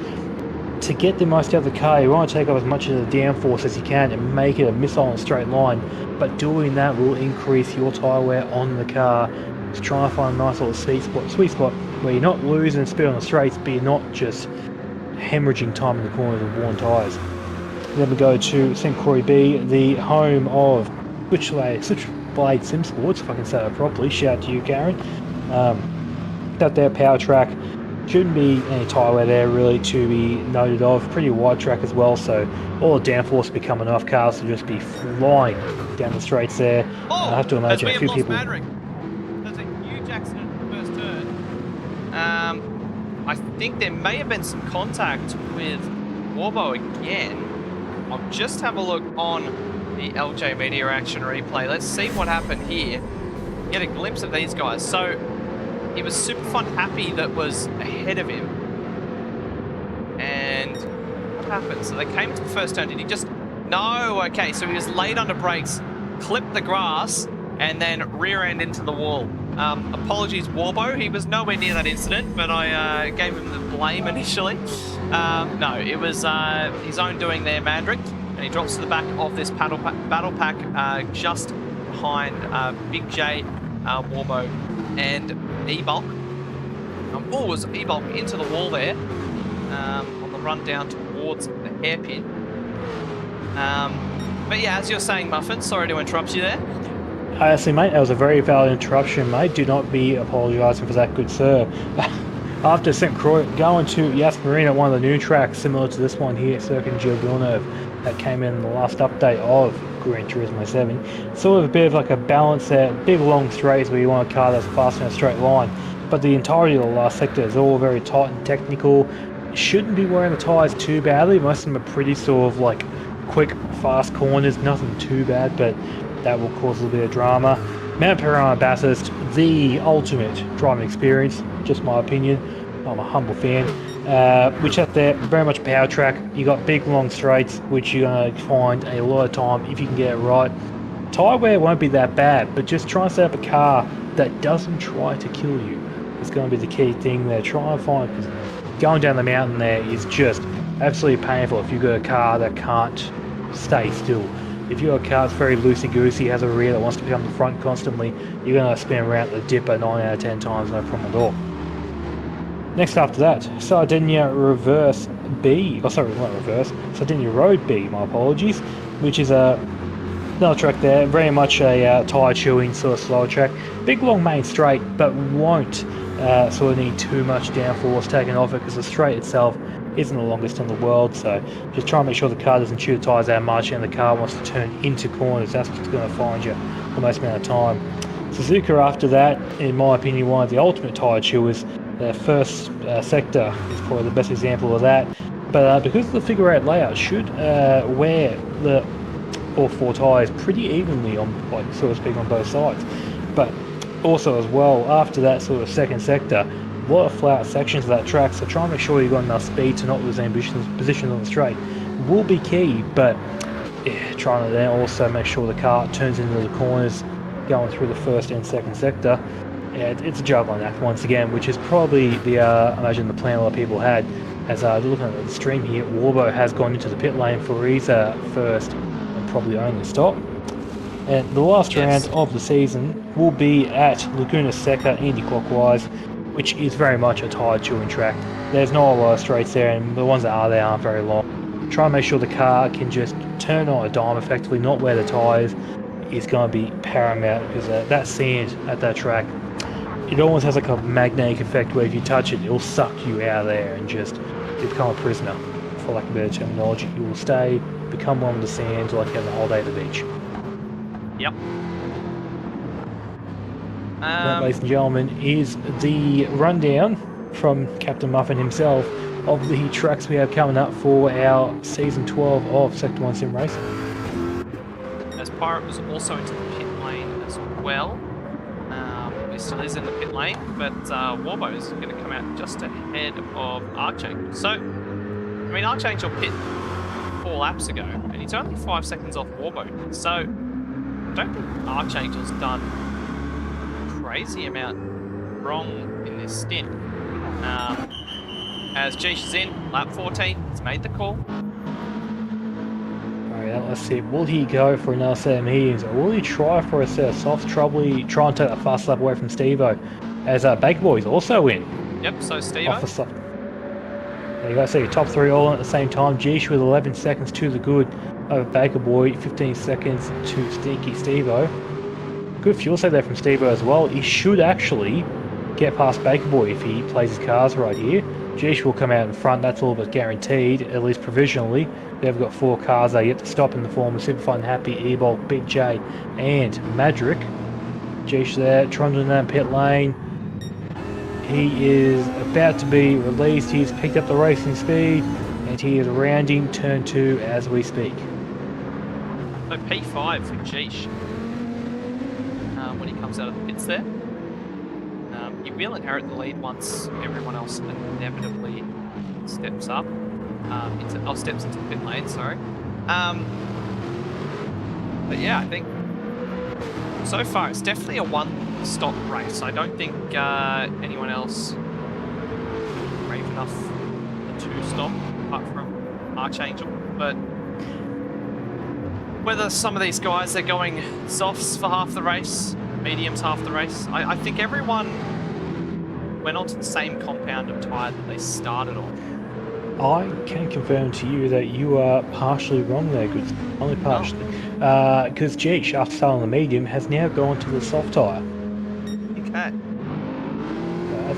to get the most out of the car, you want to take off as much of the downforce as you can and make it a missile in a straight line. But doing that will increase your tyre wear on the car. Just try and find a nice little sweet spot where you're not losing speed on the straights, but you're not just hemorrhaging time in the corners of worn tyres. Then we go to St. Croix B, the home of Switchblade Sim Sports, if I can say that properly. Shout out to you, Karen. That there power track. Shouldn't be any tyre wear there really to be noted of. Pretty wide track as well, so all the downforce will be coming off. Cars will just be flying down the straights there. I have to imagine a few people. Madrick. There's a huge accident in the first turn. I think there may have been some contact with Warbo again. I'll just have a look on the LJ Media Action replay. Let's see what happened here. Get a glimpse of these guys. So it was Super Fun Happy that was ahead of him. And what happened? So they came to the first turn. Did he just... No, okay. So he was late under brakes, clipped the grass, and then rear end into the wall. Apologies, Warbo. He was nowhere near that incident, but I gave him the blame initially. No, it was his own doing there, Madrick. And he drops to the back of this battle pack just behind Big J, Warbo, and E-Bulk. Oh, was E-Bulk into the wall there on the run down towards the hairpin. But yeah, as you're saying, Muffin, sorry to interrupt you there. Honestly, mate, that was a very valid interruption, mate. Do not be apologising for that, good sir. After St. Croix, going to Yas Marina, one of the new tracks similar to this one here, Circuit Gilles Villeneuve, that came in the last update of Gran Turismo 7. Sort of a bit of like a balance there, big long straights where you want a car that's fast in a straight line. But the entirety of the last sector is all very tight and technical. Shouldn't be wearing the tyres too badly. Most of them are pretty sort of like quick, fast corners, nothing too bad, but that will cause a little bit of drama. Mount Panorama Bathurst, the ultimate driving experience, just my opinion. I'm a humble fan. Which up there, very much power track. You got big long straights, which you're going to find a lot of time if you can get it right. Tyre wear won't be that bad, but just try and set up a car that doesn't try to kill you. It's going to be the key thing there. Try and find, because going down the mountain there is just absolutely painful if you've got a car that can't stay still. If you've got a car that's very loosey-goosey, has a rear that wants to become the front constantly, you're going to spin around the dipper 9 out of 10 times, no problem at all. Next after that, Sardinia Reverse B, Sardinia Road B, my apologies, which is another track there, very much a tyre chewing sort of slower track. Big long main straight, but won't sort of need too much downforce taken off it because the straight itself isn't the longest in the world, so just try and make sure the car doesn't chew the tyres that much and the car wants to turn into corners. That's what's going to find you the most amount of time. Suzuka after that, in my opinion, one of the ultimate tyre chewers. Their first sector is probably the best example of that, but because of the figure 8 layout, should wear the all 4 tyres pretty evenly on, like, so to speak, on both sides. But also as well, after that sort of second sector, a lot of flat sections of that track, so try and make sure you've got enough speed to not lose any positions on the straight will be key, but yeah, trying to then also make sure the car turns into the corners going through the first and second sector. Yeah, it's a juggling act once again, which is probably the, I imagine, the plan a lot of people had. As looking at the stream here, Warbo has gone into the pit lane for his first and probably only stop. And the last round of the season will be at Laguna Seca anti-clockwise, which is very much a tyre chewing track. There's not a lot of straights there, and the ones that are there aren't very long. Try and make sure the car can just turn on a dime effectively, not wear the tyres, is going to be paramount, because that sand at that track, it almost has like a magnetic effect where if you touch it, it'll suck you out of there and just become a prisoner, for lack of better terminology. You will stay, become one with the sand, like having a whole day at the beach. Yep. That, ladies and gentlemen, is the rundown from Captain Muffin himself of the tracks we have coming up for our Season 12 of Sector 1 Sim Racing. As Pirate was also into the pit lane as well. He still is in the pit lane, but Warbo is going to come out just ahead of Archangel. So, I mean, Archangel pit 4 laps ago, and he's only 5 seconds off Warbo. So, I don't think Archangel's done a crazy amount wrong in this stint. As Jish is in, lap 14, he's made the call. Alright, let's see. Will he go for another set of mediums, or will he try for a set of softs? Probably try and take a fast lap away from Steve-O, as Baker Boy's also in. Yep, so Steve-O. There you go, so your top 3 all in at the same time. Jish with 11 seconds to the good over Baker Boy, 15 seconds to Stinky Steve-O. Good fuel save there from Steve-O as well. He should actually get past Baker Boy if he plays his cars right here. Jish will come out in front, that's all but guaranteed, at least provisionally. They've got 4 cars there yet to stop in the form of Super Fun, Happy, Ebolt, Big J, and Madrick. Jish there, trundling down pit lane. He is about to be released. He's picked up the racing speed, and he is rounding turn 2 as we speak. So P5 for Jeesh when he comes out of the pits there. He will inherit the lead once everyone else inevitably steps up. Steps into the pit lane, sorry. But yeah, I think so far it's definitely a one-stop race. I don't think anyone else brave enough for 2-stop apart from Archangel. But whether some of these guys are going softs for half the race, mediums half the race, I think everyone went onto the same compound of tyre that they started on. I can confirm to you that you are partially wrong there, good. Only partially. Because Jeesh, after starting on the medium, has now gone to the soft tyre. Okay.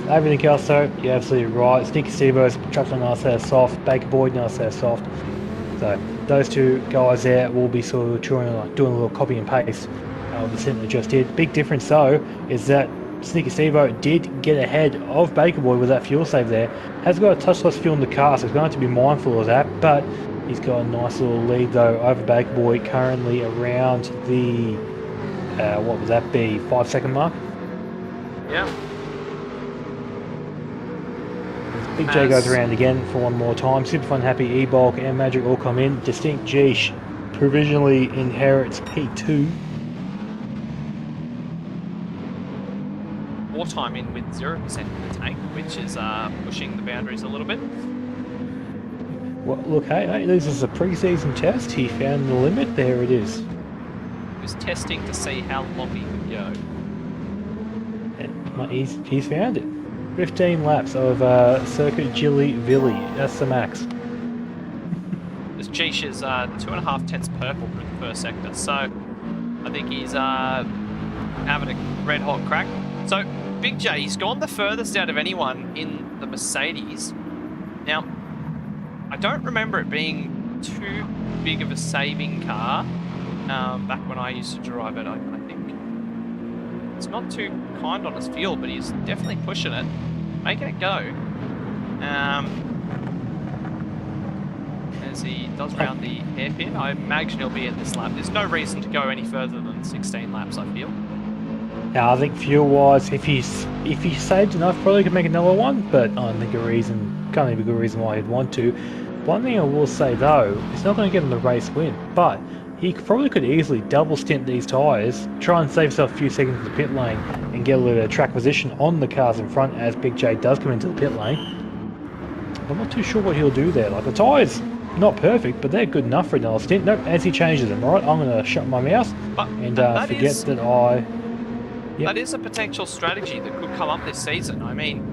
Everything else, though, you're absolutely right. Sneaky Stevo's chucked on nice there soft. Baker Boyd nice there soft. So those 2 guys there will be sort of doing a little copy and paste of the stint they just did. Big difference though is that Sneaky Stevo did get ahead of Baker Boy with that fuel save there. Has got a touch less fuel in the car, so he's going to be mindful of that, but he's got a nice little lead though over Baker Boy, currently around the, what would that be, 5-second mark? Yeah. Big J goes around again for one more time. Super Fun, Happy, E-Bulk and Magic all come in. Distinct Jeesh provisionally inherits P2. More time in with 0% in the tank, which is pushing the boundaries a little bit. Well, look, hey, this is a pre-season test. He found the limit. There it is. He was testing to see how long he could go. And he's found it. 15 laps of Circuit Jilly Villy. That's the max. This Jeesh is 2.5 tenths purple through the first sector, so I think he's having a red hot crack. So Big J, he's gone the furthest out of anyone in the Mercedes. Now, I don't remember it being too big of a saving car back when I used to drive it, I think. It's not too kind on his fuel, but he's definitely pushing it, making it go. As he does round the hairpin, I imagine he'll be at this lap. There's no reason to go any further than 16 laps, I feel. Now, I think fuel-wise, if he saved enough, probably could make another one, but I don't think can't think of a good reason why he'd want to. One thing I will say though, it's not going to get him the race win, but he probably could easily double stint these tyres, try and save himself a few seconds in the pit lane, and get a little bit of track position on the cars in front as Big J does come into the pit lane. I'm not too sure what he'll do there. Like, the tyres, not perfect, but they're good enough for another stint. Nope, as he changes them, right? I'm going to shut my mouth and forget that I... Yep. That is a potential strategy that could come up this season. I mean,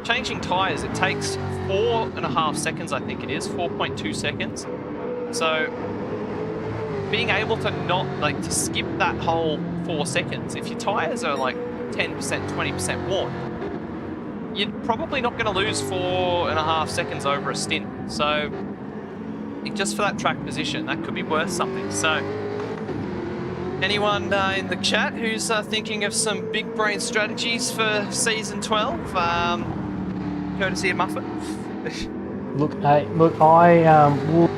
changing tyres, it takes 4.5 seconds, I think it is, 4.2 seconds. So, being able to to skip that whole 4 seconds, if your tyres are like 10%, 20% worn, you're probably not going to lose 4.5 seconds over a stint. So, I think just for that track position, that could be worth something. So, anyone in the chat who's thinking of some big brain strategies for season 12, courtesy of Muffet? Look, I will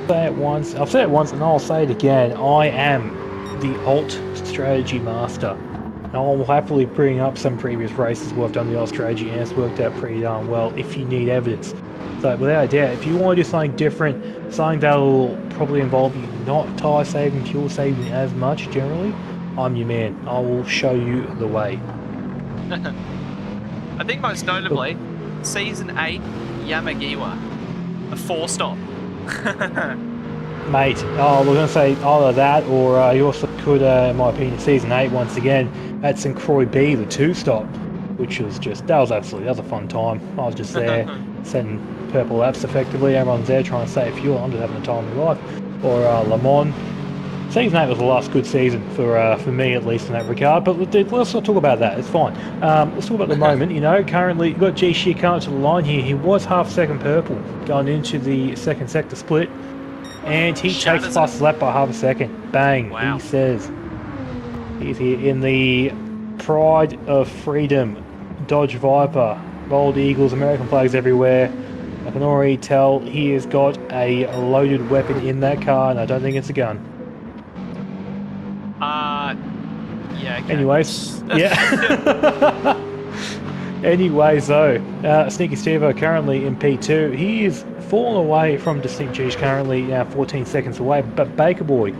say it once. I've said it once, and I'll say it again. I am the alt strategy master. And I'll happily bring up some previous races where I've done the alt strategy, and it's worked out pretty darn well. If you need evidence, so without a doubt, if you want to do something different, something that'll probably involve you not tyre saving, fuel saving as much generally, I'm your man. I will show you the way. I think most notably, Season 8 Yamagiwa, a 4-stop. Mate, we're going to say either that, or you also could, in my opinion, Season 8 once again, at St. Croix B, the 2-stop, which was that was a fun time. I was just there, setting purple laps effectively, everyone's there trying to save fuel, I'm just having the time of my life. Or Le Mans, season 8 was the last good season for me, at least in that regard. But let's not talk about that. It's fine. Let's talk about the moment. Currently you've got G Shear coming to the line here. He was half second purple going into the second sector split, and he takes the fastest lap by half a second. Bang! Wow. He says he's here in the Pride of Freedom Dodge Viper, Bold Eagles, American flags everywhere. I can already tell he has got a loaded weapon in that car, and I don't think it's a gun. Yeah. Okay. Anyways, yeah. Anyways, though, Sneaky Steve currently in P2. He is fallen away from Distinct Cheese, currently 14 seconds away, but Baker Boy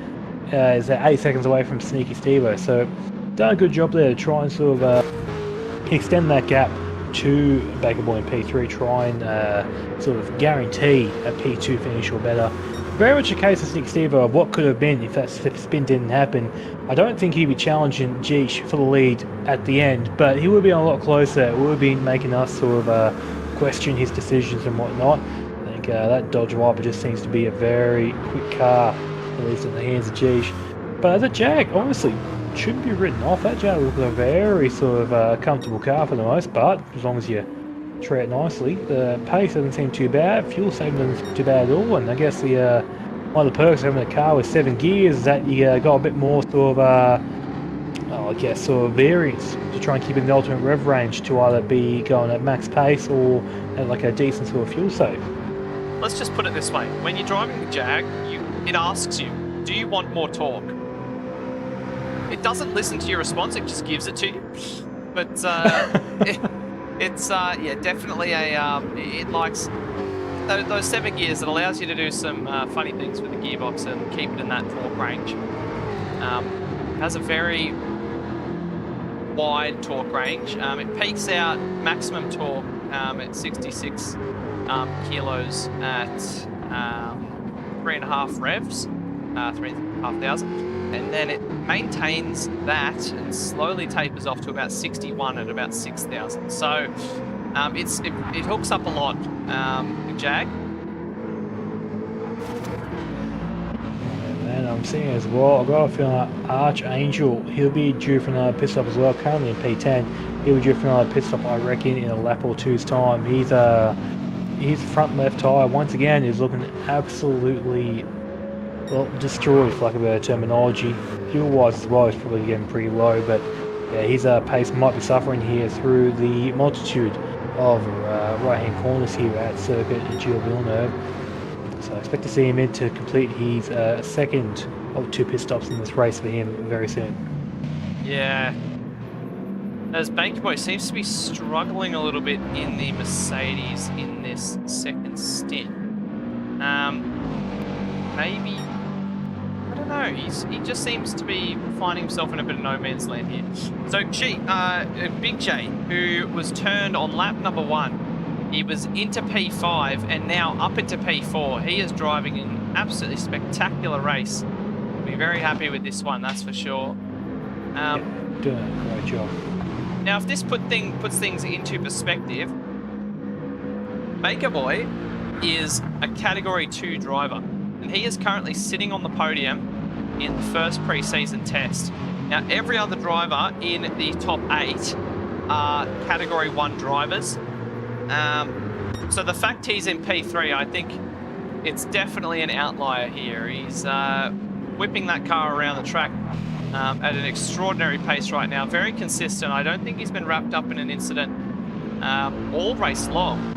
is 8 seconds away from Sneaky Steve. So, done a good job there to try and sort of extend that gap to Baker Boy in P3, try and sort of guarantee a P2 finish or better. Very much a case of Sneaky Steve of what could have been if that spin didn't happen. I don't think he'd be challenging Geesh for the lead at the end, but he would be a lot closer. It would be making us sort of question his decisions and whatnot. I think that Dodge Viper just seems to be a very quick car, at least in the hands of Geesh. But the Jag, honestly, shouldn't be written off. That Jag looks like a very sort of comfortable car for the most part, as long as you treat it nicely. The pace doesn't seem too bad, fuel saving doesn't seem too bad at all, and I guess the one of the perks of having a car with 7 gears is that you got a bit more sort of sort of variance to try and keep in the ultimate rev range to either be going at max pace or at like a decent sort of fuel save. Let's just put it this way: when you're driving the Jag, it asks you, "Do you want more torque?" It doesn't listen to your response; it just gives it to you. But it's definitely it likes those 7 gears. It allows you to do some funny things with the gearbox and keep it in that torque range. Has a very wide torque range. It peaks out maximum torque at 66 kilos at 3.5 revs, 3,500, and then it maintains that and slowly tapers off to about 61 at about 6,000. So it hooks up a lot, the Jag. And I'm seeing as well, I've got a feeling like Archangel, he'll be due for another pit stop as well, currently in P10. He'll be due for another pit stop, I reckon, in a lap or two's time. His front left tyre, once again, is looking absolutely, well, destroyed, for lack of a better terminology. Fuel-wise as well, he's probably getting pretty low, but yeah, his pace might be suffering here through the multitude of right-hand corners here at Circuit Gilles Villeneuve. So I expect to see him in to complete his second of 2 pit stops in this race for him very soon. Yeah. As Baker Boy seems to be struggling a little bit in the Mercedes in this second stint. Maybe, I don't know, he just seems to be finding himself in a bit of no man's land here. So Big J, who was turned on lap number 1, he was into P5 and now up into P4. He is driving an absolutely spectacular race. We'll be very happy with this one, that's for sure. Doing a great job. Now, if this puts things into perspective, Baker Boy is a Category 2 driver, and he is currently sitting on the podium in the first pre-season test. Now, every other driver in the top 8 are Category 1 drivers. So the fact he's in P3, I think it's definitely an outlier here. He's whipping that car around the track at an extraordinary pace right now. Very consistent. I don't think he's been wrapped up in an incident all race long.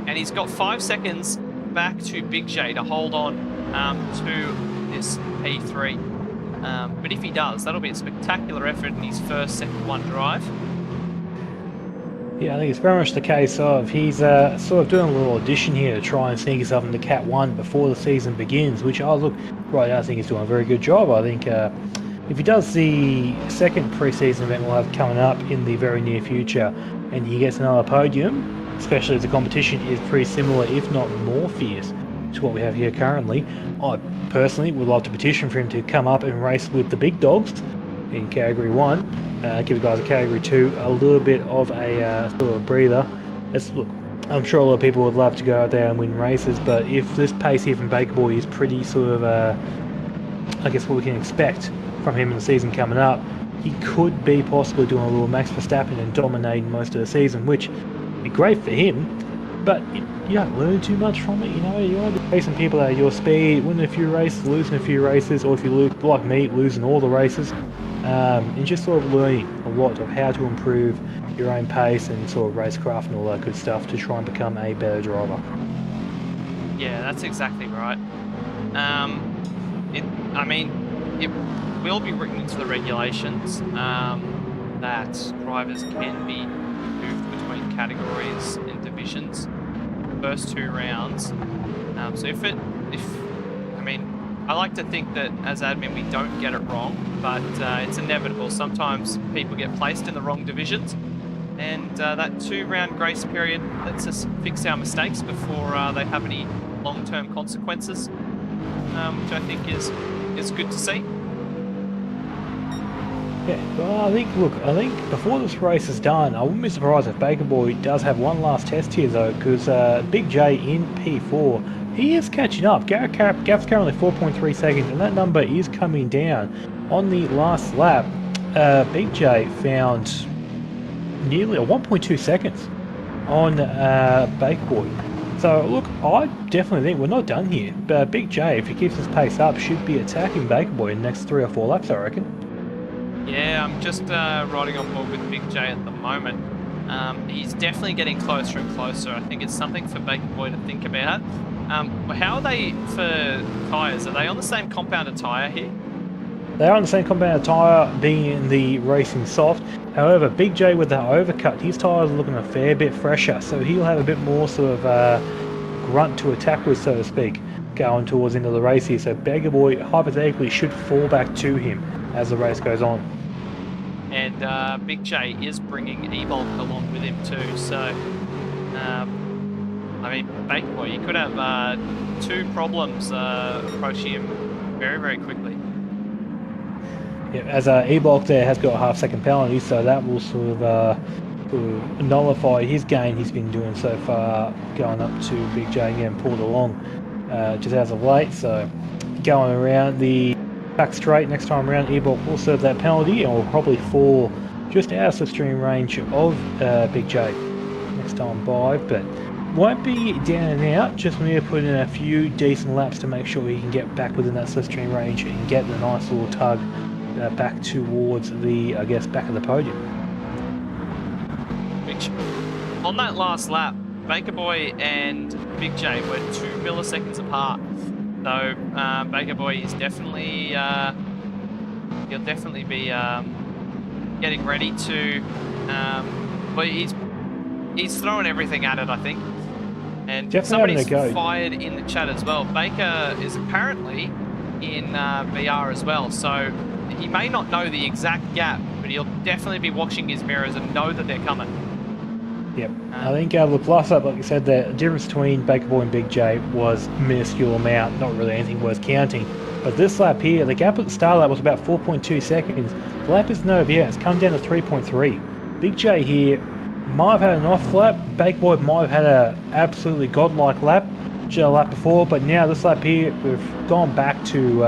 And he's got 5 seconds back to Big J to hold on to this P3. But if he does, that'll be a spectacular effort in his first Sector 1 drive. Yeah, I think it's very much the case of he's sort of doing a little audition here to try and sneak himself into Cat 1 before the season begins, which I think he's doing a very good job. I think if he does the second pre-season event we'll have coming up in the very near future and he gets another podium, especially as the competition is pretty similar, if not more fierce, to what we have here currently, I personally would love to petition for him to come up and race with the big dogs in Category 1. Give the guys a Category 2 a little bit of a sort of breather. Look, I'm sure a lot of people would love to go out there and win races, but if this pace here from Baker Boy is pretty sort of I guess what we can expect from him in the season coming up, he could be possibly doing a little Max Verstappen and dominating most of the season, which would be great for him, but you don't learn too much from it, you know. You want to be racing people at your speed, winning a few races, losing a few races, or if you lose, like me, losing all the races, and just sort of learning a lot of how to improve your own pace and sort of racecraft and all that good stuff to try and become a better driver. Yeah, that's exactly right. It will be written into the regulations that drivers can be moved between categories and divisions first 2 rounds. I like to think that as admin we don't get it wrong, but it's inevitable. Sometimes people get placed in the wrong divisions, and that 2-round grace period lets us fix our mistakes before they have any long-term consequences, which I think is good to see. Yeah, well, I think before this race is done, I wouldn't be surprised if Baker Boy does have one last test here though, because Big J in P4, he is catching up. Gap's currently 4.3 seconds, and that number is coming down. On the last lap, Big J found nearly 1.2 seconds on Baker Boy. So look, I definitely think we're not done here. But Big J, if he keeps his pace up, should be attacking Baker Boy in the next 3 or 4 laps, I reckon. Yeah, I'm just riding on board with Big J at the moment. He's definitely getting closer and closer. I think it's something for Baker Boy to think about. How are they for tyres? Are they on the same compounded tyre here? They are on the same compounded tyre, being in the racing soft. However, Big J with the overcut, his tyres are looking a fair bit fresher, so he'll have a bit more sort of grunt to attack with, so to speak, going towards the end of the race here. So Baker Boy hypothetically should fall back to him as the race goes on. And Big J is bringing E-Bulk along with him too, so Baker Boy, you could have 2 problems approaching him very, very quickly. Yeah, as E-Bulk there has got a half-second penalty, so that will sort of nullify his gain he's been doing so far, going up to Big J and getting pulled along just as of late. So going around the back straight next time around, E-Bulk will serve that penalty and will probably fall just out of slipstream range of Big J next time by, but won't be down and out, just need to put in a few decent laps to make sure he can get back within that slipstream range and get the nice little tug back towards the, I guess, back of the podium. Which, on that last lap, Baker Boy and Big J were 2 milliseconds apart. So Baker Boy is definitely, he'll definitely be getting ready to, well, he's throwing everything at it, I think. And definitely somebody's fired in the chat as well. Baker is apparently in VR as well, so he may not know the exact gap, but he'll definitely be watching his mirrors and know that they're coming. Yep. I think look, last up, like you said, the difference between Baker Boy and Big J was minuscule amount, not really anything worth counting. But this lap here, the gap at the start lap was about 4.2 seconds. The lap is no, yeah, it's come down to 3.3. Big J here might have had an off lap. Baker Boy might have had a absolutely godlike lap, the lap before, but now this lap here, we've gone back to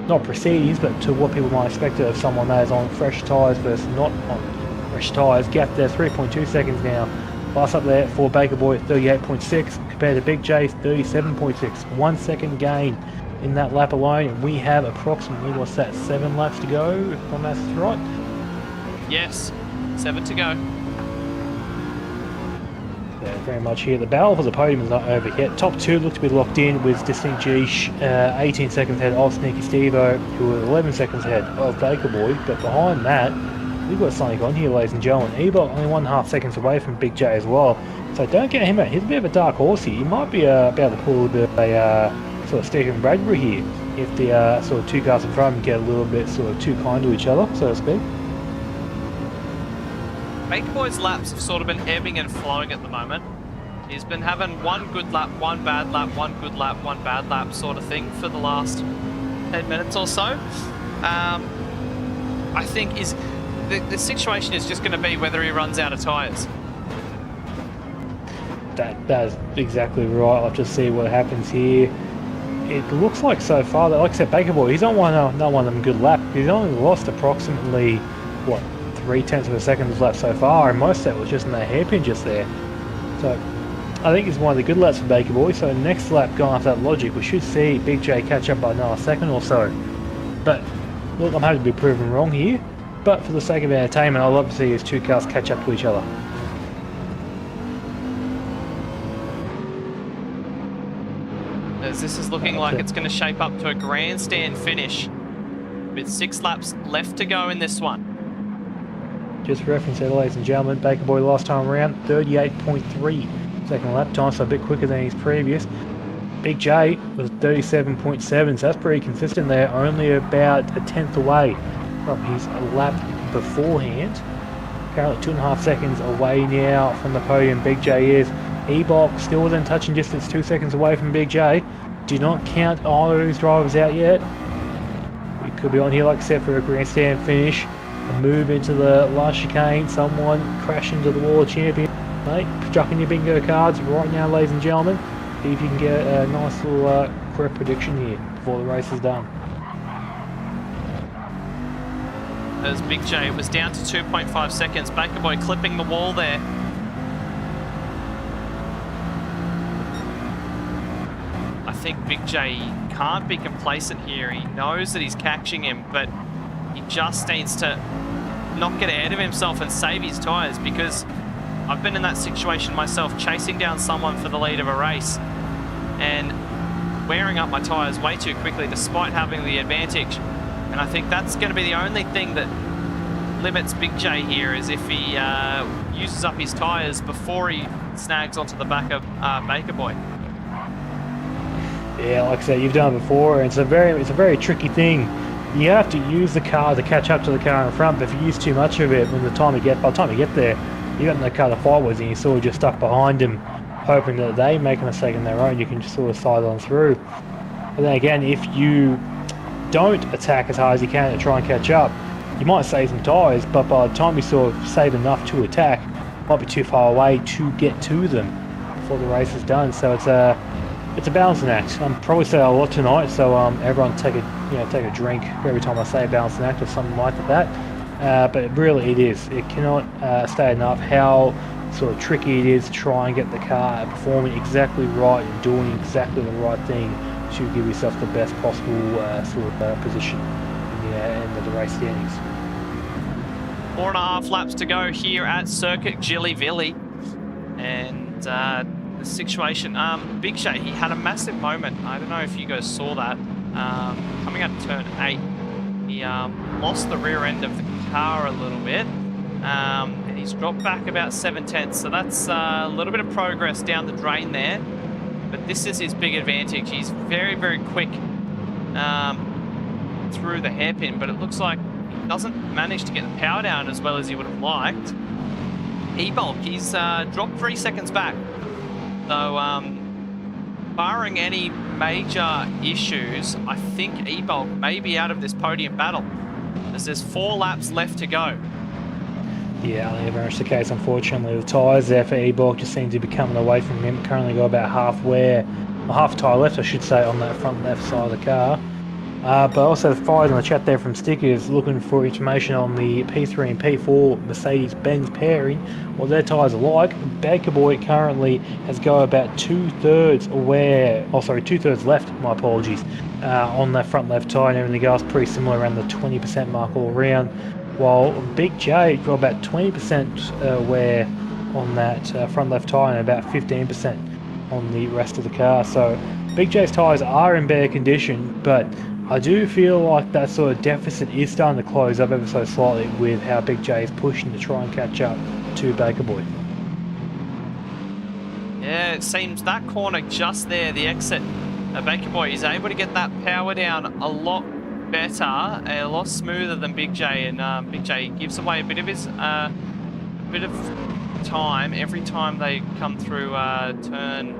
not proceedings, but to what people might expect of someone that is on fresh tyres versus not on fresh tyres. Gap there, 3.2 seconds now. Last up there for Baker Boy, 38.6 compared to Big J, 37.6. 1 second gain in that lap alone, and we have approximately, what's that, 7 laps to go, if my maths is right? Yes, 7 to go. Yeah, very much here. The battle for the podium is not over yet. Top 2 look to be locked in with Distinct Geesh, 18 seconds ahead of Sneaky Stevo, who are 11 seconds ahead of Baker Boy. But behind that, we've got something on here, ladies and gentlemen. E-Bulk only 1.5 seconds away from Big J as well. So don't get him out. He's a bit of a dark horse here. He might be able to pull a bit of a sort of Stephen Bradbury here if the sort of 2 cars in front get a little bit sort of too kind to each other, so to speak. Baker Boy's laps have sort of been ebbing and flowing at the moment. He's been having 1 good lap, 1 bad lap, 1 good lap, 1 bad lap sort of thing for the last 10 minutes or so. I think the situation is just going to be whether he runs out of tyres. That is exactly right. I'll just see what happens here. it looks like so far that, like I said, Baker Boy, he's not one of them good laps. He's only lost approximately, what, 0.3 of a second of lap so far, and most of that was just in that hairpin just there. So I think it's one of the good laps for Baker Boy. So next lap, going off that logic, we should see Big J catch up by another second or so. But look, I'm happy to be proven wrong here. But for the sake of entertainment, I'd love to see these two cars catch up to each other. As this is looking like it's going to shape up to a grandstand finish with 6 laps left to go in this one. Just for reference there, ladies and gentlemen, Baker Boy last time around, 38.3 second lap time, so a bit quicker than his previous. Big J was 37.7, so that's pretty consistent there, only about a tenth away from his lap beforehand. Currently 2.5 seconds away now from the podium, Big J is. E-Bulk still within touching distance, 2 seconds away from Big J. Do not count either of these drivers out yet. We could be on here, like I said, for a grandstand finish. A move into the last chicane, someone crash into the wall of champion. Mate, chucking your bingo cards right now, ladies and gentlemen. See if you can get a nice little correct prediction here before the race is done. As Big J was down to 2.5 seconds, Baker Boy clipping the wall there. I think Big J can't be complacent here. He knows that he's catching him, but he just needs to not get ahead of himself and save his tyres, because I've been in that situation myself, chasing down someone for the lead of a race and wearing up my tyres way too quickly despite having the advantage. And I think that's going to be the only thing that limits Big J here, is if he uses up his tyres before he snags onto the back of Baker Boy. Yeah, like I said, you've done it before, and it's a very tricky thing. You have to use the car to catch up to the car in front, but if you use too much of it, by the time you get there, you got no car to fight with, and you're sort of just stuck behind them, hoping that they make a mistake on their own. You can just sort of side on through. But then again, if you don't attack as hard as you can to try and catch up, you might save some tyres, but by the time you sort of save enough to attack, you might be too far away to get to them before the race is done. So it's a balancing act. I'm probably saying a lot tonight, so everyone take a drink every time I say balancing act or something like that. But really it is. It cannot state enough how sort of tricky it is to try and get the car performing exactly right and doing exactly the right thing to give yourself the best possible position in the end of the race standings. 4.5 laps to go here at Circuit Gilly-Villy, and the situation, Big J, he had a massive moment. I don't know if you guys saw that. Coming out of turn 8, he lost the rear end of the car a little bit, and he's dropped back about 7/10, so that's a little bit of progress down the drain there. But this is his big advantage. He's very, very quick through the hairpin, but it looks like he doesn't manage to get the power down as well as he would have liked. E-Bulk, he's dropped 3 seconds back. So, barring any major issues, I think E-Bulk may be out of this podium battle, as there's 4 laps left to go. Yeah, only very much the case, unfortunately. The tyres there for E-Bulk just seem to be coming away from him. Currently got about half tyre left, I should say, on that front left side of the car. But also the fires in the chat there from Stickers looking for information on the P3 and P4 Mercedes-Benz pairing, what their tyres are like. Baker Boy currently has got about 2/3 left, my apologies, on that front left tyre, and everything else pretty similar around the 20% mark all around. While Big J got about 20% wear on that front left tyre and about 15% on the rest of the car. So Big J's tyres are in better condition, but I do feel like that sort of deficit is starting to close up ever so slightly with how Big J is pushing to try and catch up to Baker Boy. Yeah, it seems that corner just there, the exit, Baker Boy is able to get that power down a lot better, a lot smoother than Big J, and Big J gives away a bit of his time every time they come through turn,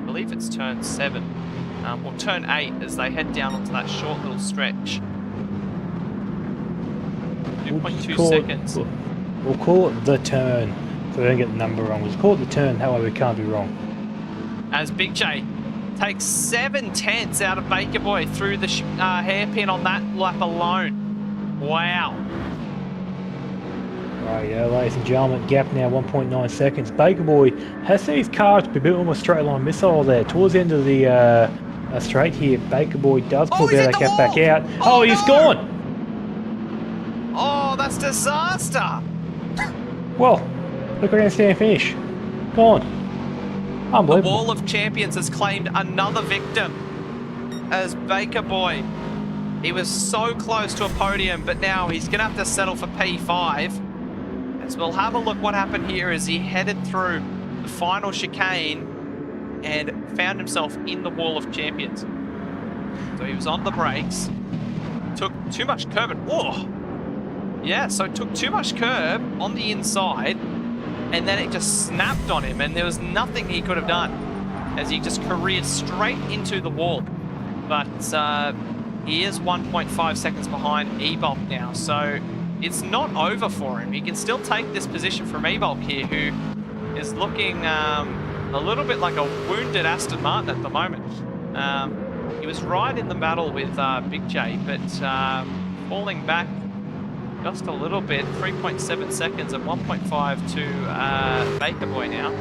I believe it's turn 7. Or turn 8 as they head down onto that short little stretch. 2.2 seconds. We'll call it the turn, so we don't get the number wrong. We'll call it the turn, that way we can't be wrong. As Big J Takes 7/10 out of Baker Boy through the hairpin on that lap alone. Wow. Right, yeah, ladies and gentlemen, gap now 1.9 seconds. Baker Boy has seen his car to be a bit almost straight line missile there. Towards the end of the straight here, Baker Boy does pull he's that hit the gap back wall! out. Oh, He's no! gone! Oh, that's disaster. Well, look at grandstand finish. Gone. The Unbelievable. Wall of Champions has claimed another victim as Baker Boy. He was so close to a podium, but now he's going to have to settle for P5. As we'll have a look what happened here as he headed through the final chicane and found himself in the Wall of Champions. So he was on the brakes, took too much curb, and yeah, so took too much curb on the inside, and then it just snapped on him, and there was nothing he could have done as he just careered straight into the wall. But he is 1.5 seconds behind Ebulk now, so it's not over for him. He can still take this position from Ebulk here, who is looking a little bit like a wounded Aston Martin at the moment. He was right in the battle with Big J, but falling back just a little bit, 3.7 seconds and 1.5 to Baker Boy now.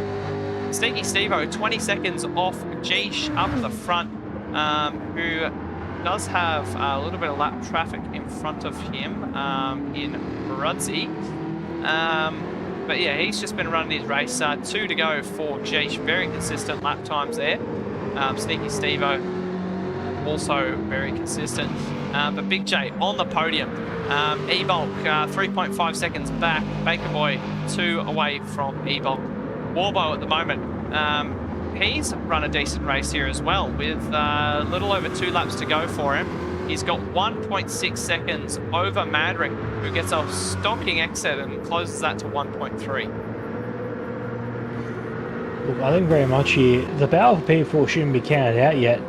Sneaky Stevo, 20 seconds off Jeesh up the front, who does have a little bit of lap traffic in front of him in Rudzi. But yeah, he's just been running his race. 2 to go for Jeesh. Very consistent lap times there. Sneaky Stevo also very consistent. But Big J on the podium. Ebulk 3.5 seconds back. Baker Boy 2 away from Ebulk. Warbo at the moment. He's run a decent race here as well with a little over 2 laps to go for him. He's got 1.6 seconds over Madrick, who gets a stonking exit and closes that to 1.3. Look, I think very much here, the battle for P4 shouldn't be counted out yet.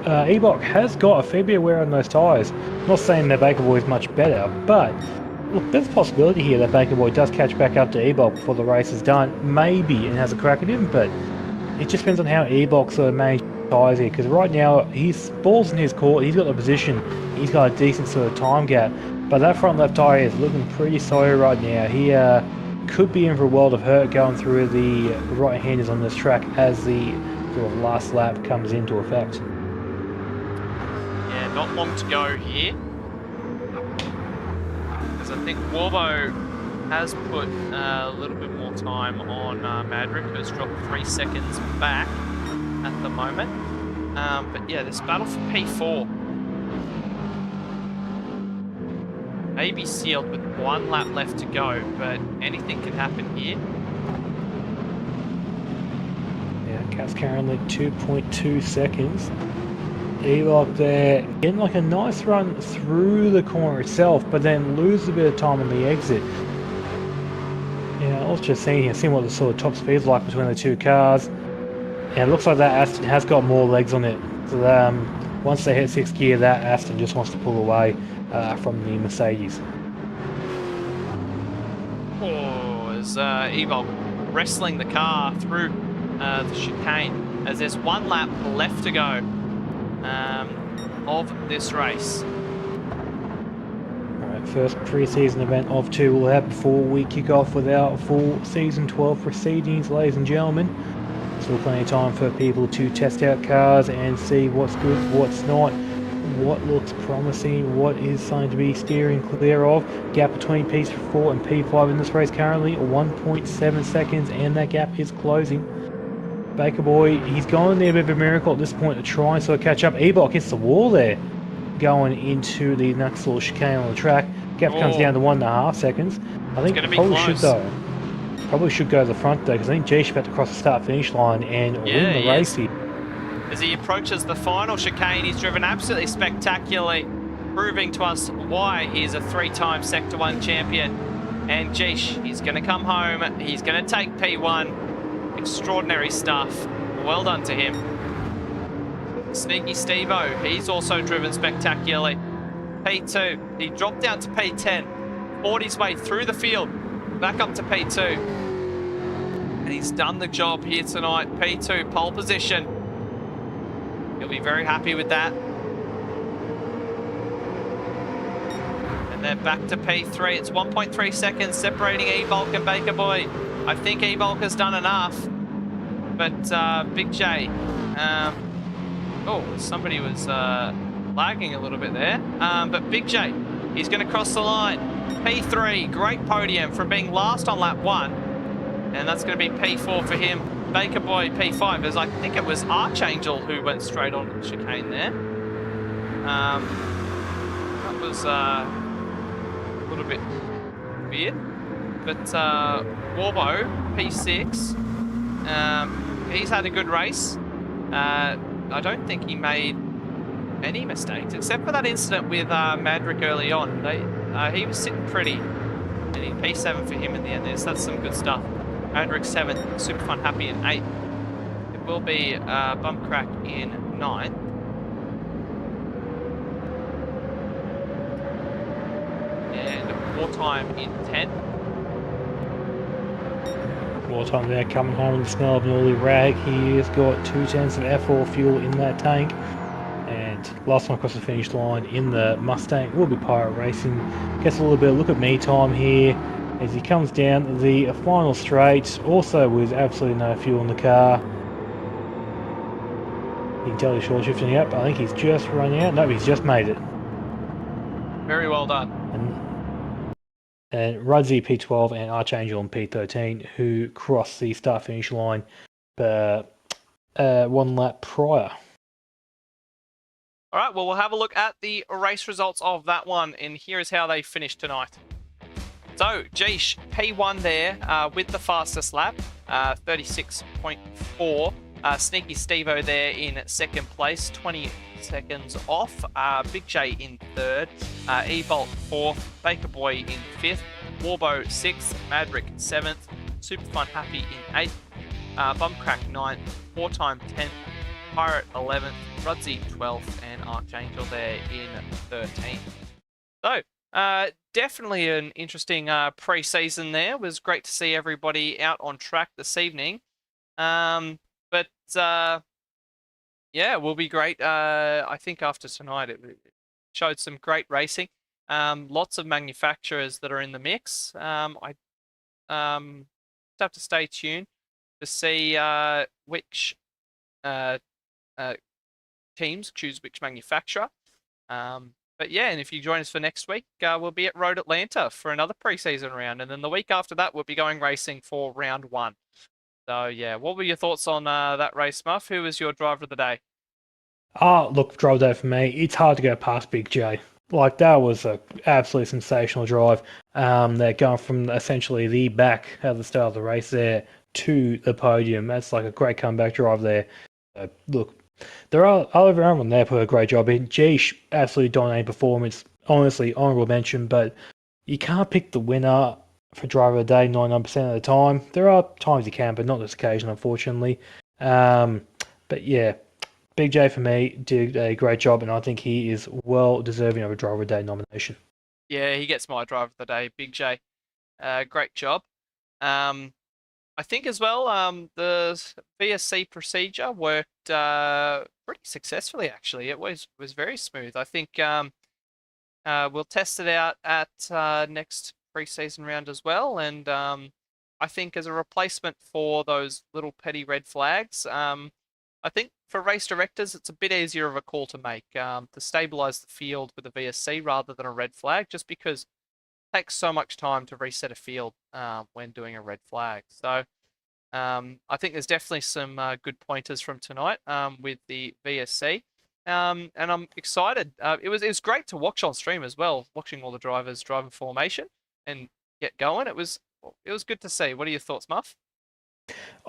Ebulk has got a fair bit of wear on those tyres. Not saying that Baker Boy is much better, but look, there's a possibility here that Baker Boy does catch back up to Ebulk before the race is done. Maybe, and has a crack at him, but it just depends on how Ebulk sort of manages tyres here, because right now, he's balls in his court, he's got the position, he's got a decent sort of time gap, but that front left tyre is looking pretty sorry right now. He could be in for a world of hurt going through the right-handers on this track as the sort of last lap comes into effect. Yeah, not long to go here. Because I think Warbo has put a little bit more time on Madrick, who's dropped 3 seconds back at the moment. But yeah, this battle for P4 may be sealed with 1 lap left to go, but anything can happen here. Yeah, Cat's currently 2.2 seconds. Ebulk there, getting like a nice run through the corner itself, but then loses a bit of time on the exit. Yeah, I was just seeing what the sort of top speed's like between the 2 cars. Yeah, it looks like that Aston has got more legs on it. So once they hit 6th gear, that Aston just wants to pull away from the Mercedes. Oh, as Ebulk wrestling the car through the chicane, as there's 1 lap left to go of this race. Alright, first pre-season event of 2 will happen before we kick off with our full season 12 proceedings, ladies and gentlemen. Still plenty of time for people to test out cars and see what's good, what's not, what looks promising, what is something to be steering clear of. Gap between P4 and P5 in this race currently 1.7 seconds, and that gap is closing. Baker Boy, he's going there a bit of a miracle at this point to try and sort of catch up. Ebulk hits the wall there, going into the next little chicane on the track. Gap comes down to 1.5 seconds. I think probably should though. Probably should go to the front though, because I think Jeesh about to cross the start-finish line and win the race here. As he approaches the final chicane, he's driven absolutely spectacularly, proving to us why he's a 3-time Sector 1 champion. And Jeesh, he's going to come home, he's going to take P1. Extraordinary stuff. Well done to him. Sneaky Stevo, he's also driven spectacularly. P2, he dropped down to P10, fought his way through the field, back up to P2. And he's done the job here tonight. P2, pole position. He'll be very happy with that. And then back to P3. It's 1.3 seconds separating E-Bulk and Baker Boy. I think E-Bulk has done enough. But Big J... oh, somebody was lagging a little bit there. But Big J, he's going to cross the line. P3, great podium from being last on lap 1. And that's going to be P4 for him. Baker Boy, P5, as I think it was Archangel who went straight on the chicane there. That was a little bit weird. But Warbo, P6, he's had a good race. I don't think he made any mistakes, except for that incident with Madrick early on. He was sitting pretty, and he P7 for him in the end. That's some good stuff. Madrick 7th, Super Fun Happy in 8th. It will be Bump Crack in 9th. And Wartime in 10th. Wartime there coming home in the smell of an oily rag. He's got 2 cents of F4 fuel in that tank. And last one across the finish line in the Mustang will be Pirate Racing. Gets a little bit of look at me time here as he comes down the final straight, also with absolutely no fuel in the car. You can tell he's short shifting up. I think he's just running out. No, he's just made it. Very well done. And Rudzy P12 and Archangel on P13 who crossed the start finish line 1 lap prior. All right, well, we'll have a look at the race results of that one, and here is how they finished tonight. So, Jeesh, P1 there with the fastest lap, 36.4. Sneaky Stevo there in second place, 20 seconds off. Big J in third. E-Bolt 4th. Baker Boy in 5th. Warbo 6th. Madrick 7th. Super Fun Happy in 8th. Bumcrack 9th. Wartime 10th. Pirate 11th. Rudzy 12th. And Archangel there in 13th. So, definitely an interesting pre-season there. It was great to see everybody out on track this evening. But yeah, will be great. I think after tonight it showed some great racing. Lots of manufacturers that are in the mix. I have to stay tuned to see which teams choose which manufacturer. But yeah, and if you join us for next week, we'll be at Road Atlanta for another preseason round. And then the week after that, we'll be going racing for round 1. So yeah, what were your thoughts on that race, Muff? Who was your driver of the day? Look, driver of the day for me, it's hard to go past Big J. Like, that was an absolutely sensational drive. They're going from essentially the back at the start of the race there to the podium. That's like a great comeback drive there. Look, there are everyone there put a great job in. Jeesh, absolutely dominating performance. Honestly, honourable mention, but you can't pick the winner for driver of the day 99% of the time. There are times you can, but not this occasion, unfortunately. But yeah, Big J for me did a great job, and I think he is well deserving of a driver of the day nomination. Yeah, he gets my driver of the day, Big J. Great job. I think as well, the VSC procedure worked pretty successfully, actually. It was very smooth. I think we'll test it out at next preseason round as well. And I think as a replacement for those little petty red flags, I think for race directors, it's a bit easier of a call to make to stabilize the field with a VSC rather than a red flag, just because takes so much time to reset a field when doing a red flag. So I think there's definitely some good pointers from tonight with the VSC. And I'm excited. It was great to watch on stream as well, watching all the drivers drive in formation and get going. It was good to see. What are your thoughts, Muff?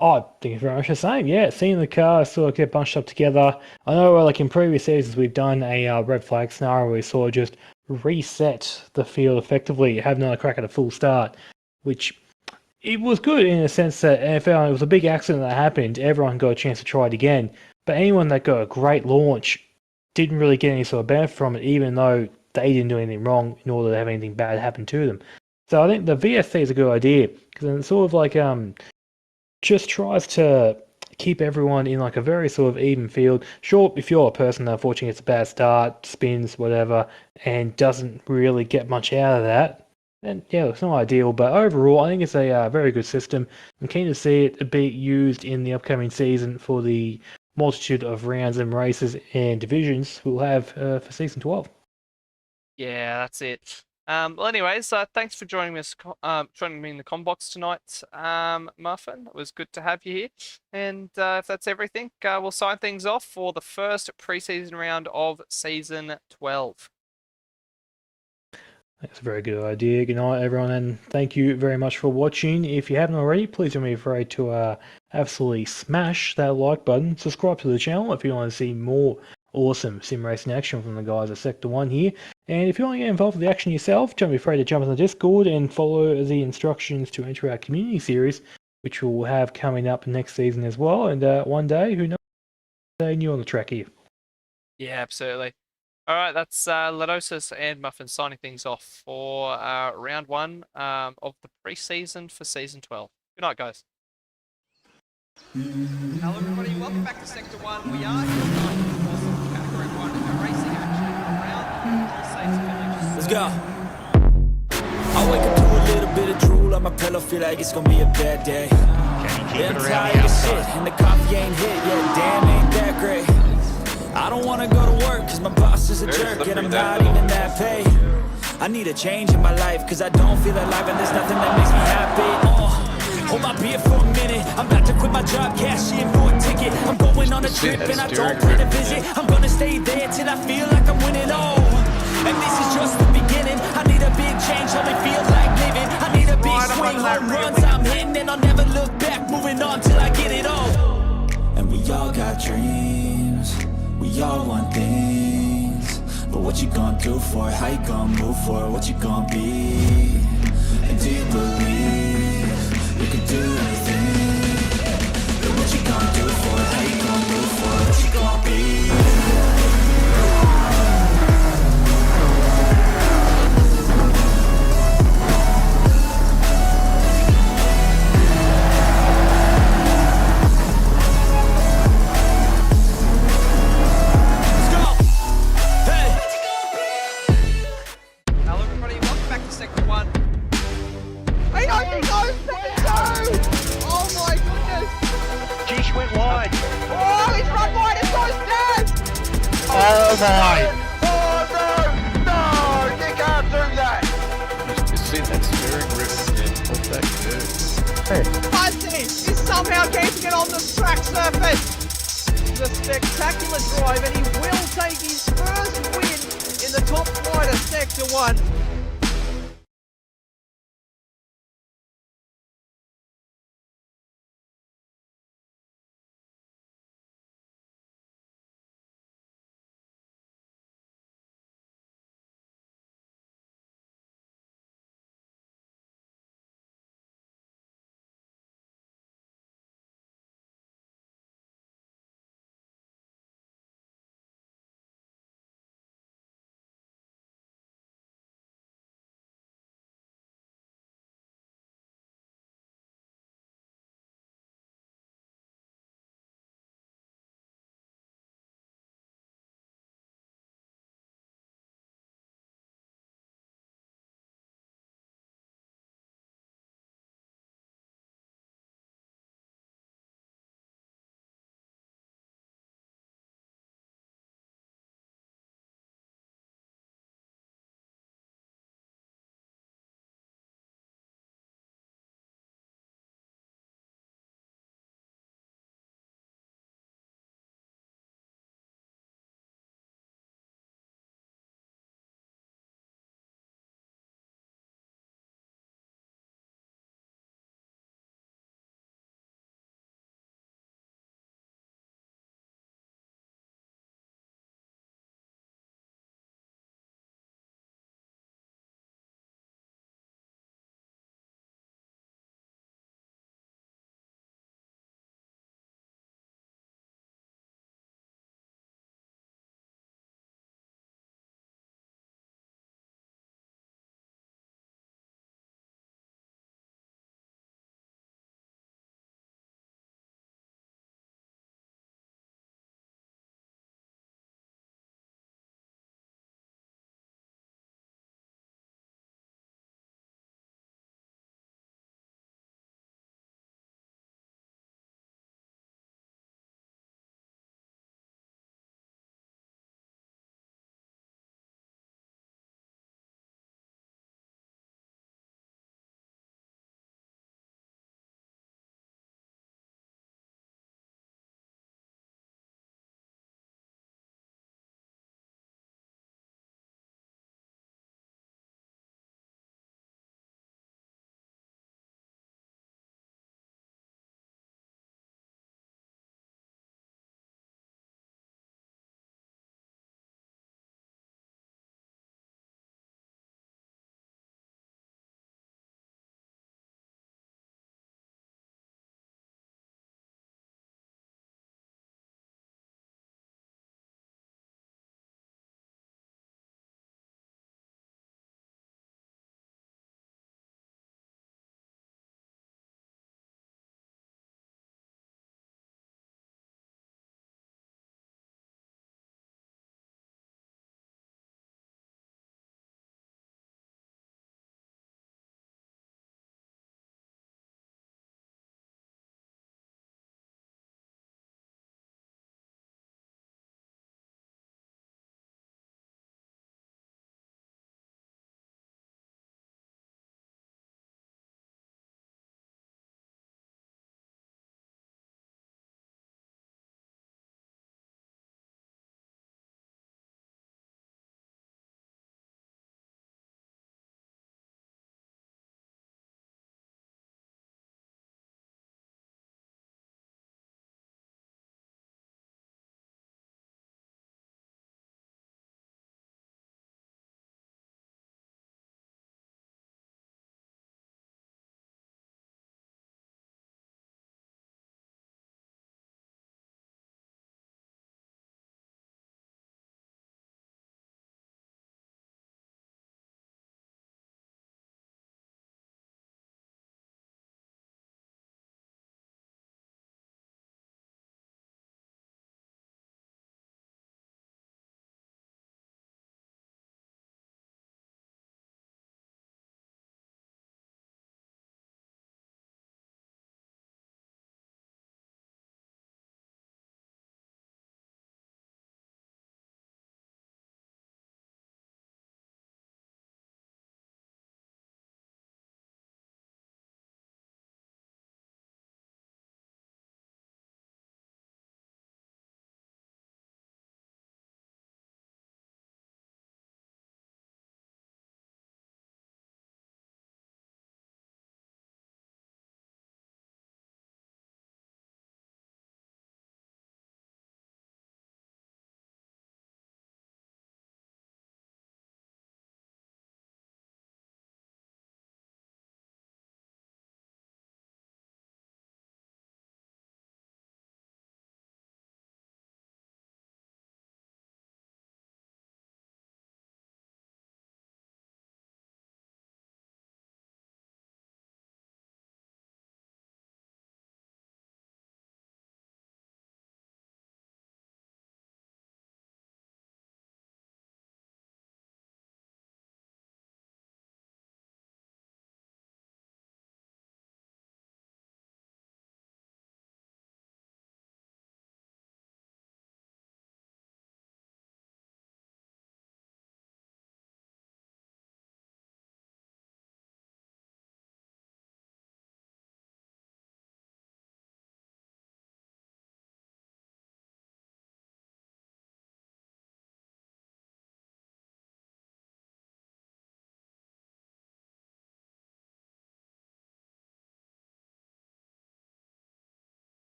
I think it's very much the same. Yeah, seeing the car sort of get bunched up together. I know, like in previous seasons, we've done a red flag scenario where we sort of just reset the field effectively, have another crack at a full start, which it was good in a sense that NFL, it was a big accident that happened. Everyone got a chance to try it again, but anyone that got a great launch didn't really get any sort of benefit from it, even though they didn't do anything wrong in order to have anything bad happen to them. So I think the VSC is a good idea because it's sort of like just tries to keep everyone in like a very sort of even field. Sure, if you're a person that unfortunately gets a bad start, spins, whatever, and doesn't really get much out of that, then yeah, it's not ideal. But overall, I think it's a very good system. I'm keen to see it be used in the upcoming season for the multitude of rounds and races and divisions we'll have for season 12. Yeah, that's it. Well, anyways, thanks for joining me in the Combox tonight, Muffin. It was good to have you here. And if that's everything, we'll sign things off for the first preseason round of season 12. That's a very good idea. Good night, everyone, and thank you very much for watching. If you haven't already, please don't be afraid to absolutely smash that like button. Subscribe to the channel if you want to see more awesome sim racing action from the guys at Sector 1 here. And if you want to get involved with the action yourself, don't be afraid to jump on the Discord and follow the instructions to enter our community series, which we'll have coming up next season as well. And one day, who knows, new on the track here. Yeah, absolutely. All right, that's Ladosis and Muffin signing things off for round 1 of the preseason for season 12. Good night, guys. Hello, everybody. Welcome back to Sector 1. We are here tonight for some Category 1 racing action around the Palisades Village. Let's go. I wake up to a little bit of drool on my pillow, feel like it's gonna be a bad day. Yeah, I'm tired of shit, and the coffee ain't hit yet. Damn, ain't that great. I don't wanna go to work, cause my boss is a jerk, and I'm not even that paid. I need a change in my life, cause I don't feel alive, and there's nothing that makes me happy. Hold my beer for a minute, I'm about to quit my job, cash in for a ticket. I'm going on a trip, and I don't plan to visit. I'm gonna stay there till I feel like I'm winning all. And this is just the beginning. I need a big change, only feel like living. I need a big swing, home runs I'm hitting, and I'll never look back, moving on till I get it all. And we all got dreams, we all want things, but what you gonna do for it? How you gonna move for it? What you gonna be? And do you believe you can do anything? But what you gonna do for it? How you gonna move for it? What you gonna be? Oh my! Oh no! No! You can't do that! Just sit that steering wheel and hold that curve. Bunty is somehow keeping it on the track surface. It's a spectacular drive, and he will take his first win in the top flight of Sector 1.